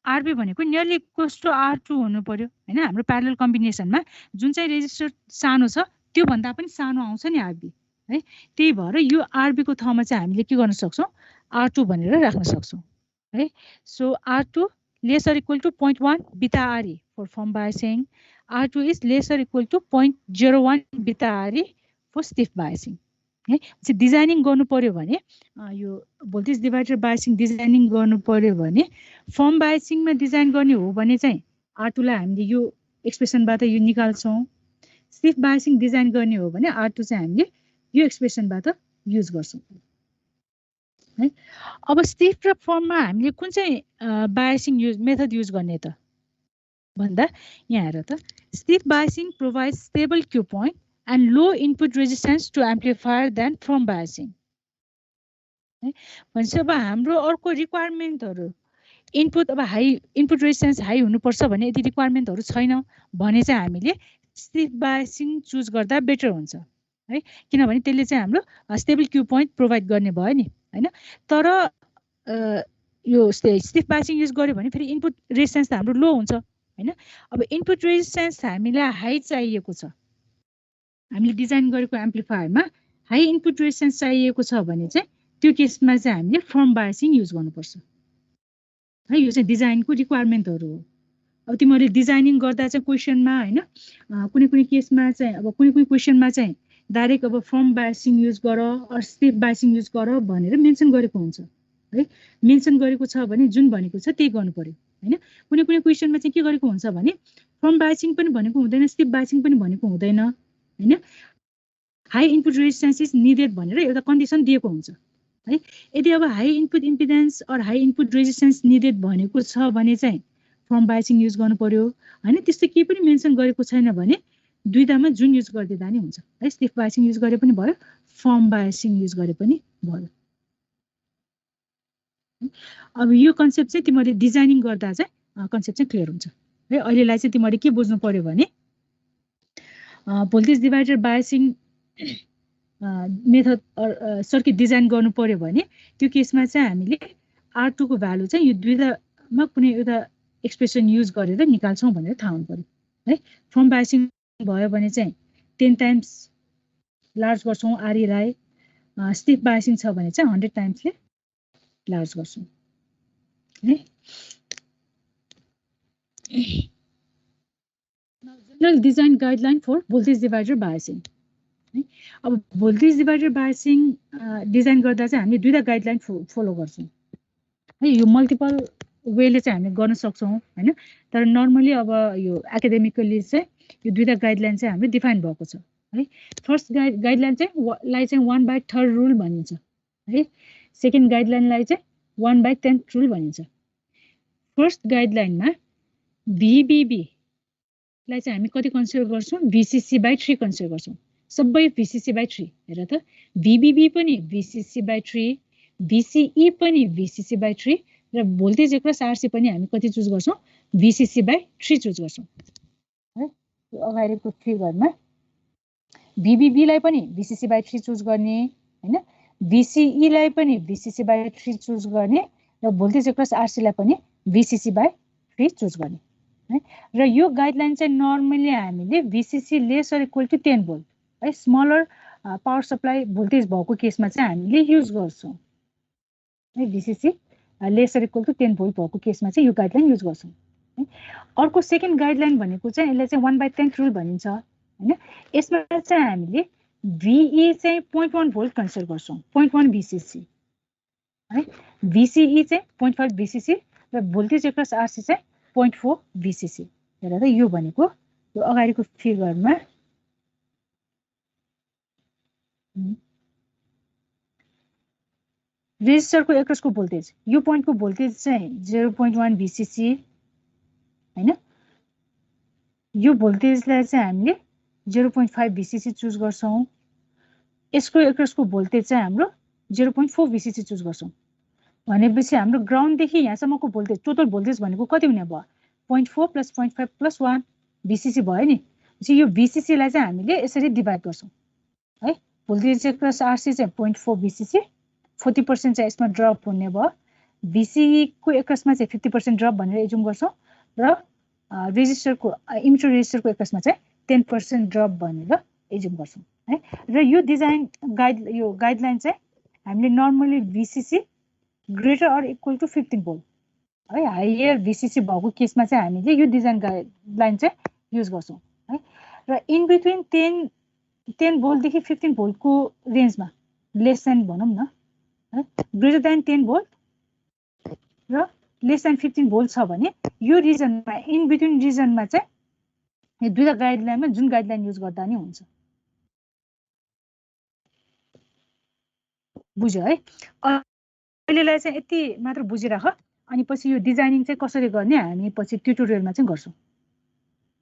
आरबी भनेको नियरली इक्वल्स टु R2 हुनु पर्यो हैन। हाम्रो प्यारेलल कम्बिनेसनमा जुन चाहिँ रेजिस्टर सानो छ त्यो भन्दा पनि सानो आउँछ नि आरबी है। त्यही भएर यो आरबी को ठाउँमा चाहिँ हामीले के गर्न सक्छौँ? R2 भनेर राख्न सक्छौँ है। So R2 less or equal to 0.1 beta RE for firm biasing. R2 is less or equal to 0.01 beta RE for stiff बायसिङ है। चाहिँ डिजाइनिङ गर्नु पर्यो भने यो भोल्टेज डिभाइडर बायसिङ डिजाइनिङ गर्नु पर्यो भने फर्म बायसिङमा डिजाइन गर्ने हो भने चाहिँ R2 लाई हामीले यो एक्सप्रेसनबाट यो निकाल्छौँ। स्टिफ बायसिङ डिजाइन गर्ने हो भने R2 चाहिँ हामीले यो एक्सप्रेसनबाट युज गर्छौँ है। अब स्टिफ र फर्ममा हामीले कुन चाहिँ बायसिङ मेथड युज गर्ने त भन्दा यहाँ हेर त। Stiff biasing provide stable Q point and low input resistance to amplifier than firm biasing है। भनेपछि अब हाम्रो अर्को रिक्वायरमेन्टहरु इनपुट अब हाई इनपुट रेजिस्टेन्स हाई हुनुपर्छ भने यदि रिक्वायरमेन्टहरु छैन भने चाहिँ हामीले स्टिफ बायसिङ चुज गर्दा बेटर हुन्छ है। किनभने त्यसले चाहिँ हाम्रो स्टेबल क्यू पोइन्ट प्रोभाइड गर्ने भयो नि हैन। तर यो स्टिफ बायसिङ युज गर्यो भने फेरि इनपुट रेजिस्टेन्स त हाम्रो लो हुन्छ हैन। अब इनपुट रेजिस्टेन्स हामीलाई हाई चाहिएको छ, हामीले डिजाइन गरेको एम्प्लिफायरमा हाई इनपुट रेजिस्टेन्स चाहिएको छ भने चाहिँ त्यो केसमा चाहिँ हामीले फर्म बायसिङ युज गर्नुपर्छ है। यो चाहिँ डिजाइनको रिक्वायरमेन्टहरु हो। अब तिमीले डिजाइनिङ गर्दा चाहिँ क्वेशनमा हैन कुनै कुनै केसमा चाहिँ अब कुनै कुनै क्वेशनमा चाहिँ डाइरेक्ट अब फर्म बायसिङ युज गर अर स्टिफ बायसिङ युज गर भनेर मेन्सन गरेको हुन्छ है। मेन्सन गरेको छ भने जुन भनेको छ त्यही गर्नु पर्यो हैन। कुनै कुनै क्वेशनमा चाहिँ के गरेको हुन्छ भने फर्म बायसिङ पनि भनेको हुँदैन, स्टिफ बायसिङ पनि भनेको हुँदैन हैन। High input resistance is needed भनेर एउटा कन्डिसन दिएको हुन्छ है। यदि अब high input impedance or high input resistance needed भनेको छ भने चाहिँ फर्म बायसिङ युज गर्नु पर्यो हैन। त्यस्तो केही पनि मेन्सन गरेको छैन भने दुईटामा जुन युज गर्दिदा नि हुन्छ है। स्टिफ बायसिङ युज गरे पनि भयो, फर्म बायसिङ युज गरे पनि भयो। अब यो कन्सेप्ट चाहिँ तिमीले डिजाइनिङ गर्दा चाहिँ कन्सेप्ट चाहिँ क्लियर हुन्छ है। अहिलेलाई चाहिँ तिमीले के बुझ्नु पर्यो भने voltage divider biasing method circuit design गर्नु पर्यो भने त्यो केसमा चाहिँ हामीले R2 को भ्यालु चाहिँ यो दुईटामा कुनै एउटा एक्सप्रेसन युज गरेर निकाल्छौँ भनेर थाहा हुनु पर्यो है। फर्म बायसिङ भयो भने चाहिँ 10 टाइम्स लार्ज गर्छौँ RE लाई, स्टिफ बायसिङ छ भने चाहिँ 100 टाइम्सले लार्ज गर्छौँ है। General design guideline for voltage divider biasing. अब भोल्टेज डिभाइडर बायसिङ डिजाइन गर्दा चाहिँ हामीले दुईटा गाइडलाइन फलो गर्छौँ है। यो मल्टिपल वेले चाहिँ हामीले गर्न सक्छौँ हैन। तर नर्मली अब यो एकाडेमिकली चाहिँ यो दुईटा गाइडलाइन चाहिँ हाम्रो डिफाइन भएको छ है। फर्स्ट गाइडलाइन चाहिँ लाई चाहिँ 1/3 रुल भनिन्छ है। सेकेन्ड गाइडलाइनलाई चाहिँ 1/10 रुल भनिन्छ। फर्स्ट गाइडलाइनमा VBB लाई चाहिँ हामी कति कन्सिडर गर्छौँ? VCC/3 कन्सिडर गर्छौँ। सबै VCC/3 हेर त VBB पनि VCC/3 VCE पनि VCC/3 र भोल्टेज एक्रस RC पनि हामी कति चुज गर्छौं VCC/3 चुज गर्छौं है अगाडिको फिगरमा VBB लाई पनि VCC/3 चुज गर्ने हैन VCE लाई पनि VCC/3 चुज गर्ने र भोल्टेज एक्रस RC लाई पनि VCC/3 चुज गर्ने है र यो गाइडलाइन चाहिँ नर्मली हामीले VCC less or equal to 10 volt है स्मलर पावर सप्लाई भोल्टेज भएको केसमा चाहिँ हामीले युज गर्छौं है VCC less or equal to 10 volt भएको केसमा चाहिँ यो गाइडलाइन युज गर्छौं है अर्को सेकेन्ड गाइडलाइन भनेको चाहिँ यसलाई चाहिँ 1/10 रुल भनिन्छ हैन यसमा चाहिँ हामीले VE चाहिँ 0.1 भोल्ट कन्सिडर गर्छौं 0.1 VCC है VCE चाहिँ 0.5 VCC र भोल्टेज एक्रस RC चाहिँ 0.4 VCC हेर त यो भनेको यो अगाडिको फिगरमा रेजिस्टरको एक्रसको भोल्टेज यो पोइन्टको भोल्टेज चाहिँ 0.1 VCC हैन यो भोल्टेजलाई चाहिँ हामीले 0.5 VCC चुज गर्छौं यसको एक्रसको भोल्टेज चाहिँ हाम्रो 0.4 VCC चुज गर्छौं भनेपछि हाम्रो ग्राउन्ड देखि यहाँसम्मको भोल्टेज टोटल भोल्टेज भनेको कति हुने भयो 0.4 + 0.5 + 1 VCC भयो नि चाहिँ यो VCC लाई चाहिँ हामीले यसरी डिभाइड गर्छौं है भोल्टेज एक्रस RC चाहिँ 0.4 VCC 40% चाहिँ यसमा ड्रप हुने भयो VCE को एक्रसमा चाहिँ 50% ड्रप भनेर एज्युम गर्छौं र रेजिस्टरको इमिटर रेजिस्टरको एक्रसमा चाहिँ 10% ड्रप भनेर एज्युम गर्छौं है र यो डिजाइन गाइडलाइन चाहिँ हामीले normally VCC greater or equal to 15 volt है हायर VCC भएको केसमा चाहिँ हामीले यो डिजाइन गाइडलाइन चाहिँ युज गर्छौं है र इन बिट्विन 10 भोल्ट देखि 15 भोल्ट को रेन्जमा लेस देन भनौं न है ग्रेटर देन 10 भोल्ट र लेस देन 15 भोल्ट छ भने यो रिजनमा इन बिट्विन रिजनमा चाहिँ यो दुईटा गाइडलाइनमा जुन गाइडलाइन युज गर्दा नि हुन्छ बुझ्यो है अहिलेलाई चाहिँ यति मात्र बुझिराख अनि पछि यो डिजाइनिङ चाहिँ कसरी गर्ने हामी पछि ट्युटोरियलमा चाहिँ गर्छौं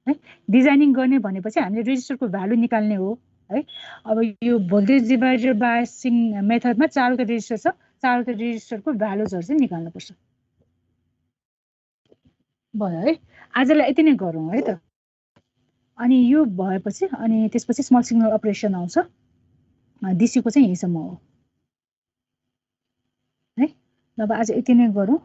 है डिजाइनिङ गर्ने भनेपछि हामीले रेजिस्टरको भ्यालु निकाल्ने हो है अब यो भोल्टेज डिभाइडर बायसिङ मेथडमा चारवटा रेजिस्टर छ चारवटा रेजिस्टरको भ्यालुजहरु चाहिँ निकाल्नु पर्छ भयो है आजलाई यति नै गरौँ है त अनि यो भएपछि अनि त्यसपछि स्मल सिग्नल अपरेसन आउँछ डीसी को चाहिँ यहीसम्म हो है अब आज यति नै गरौँ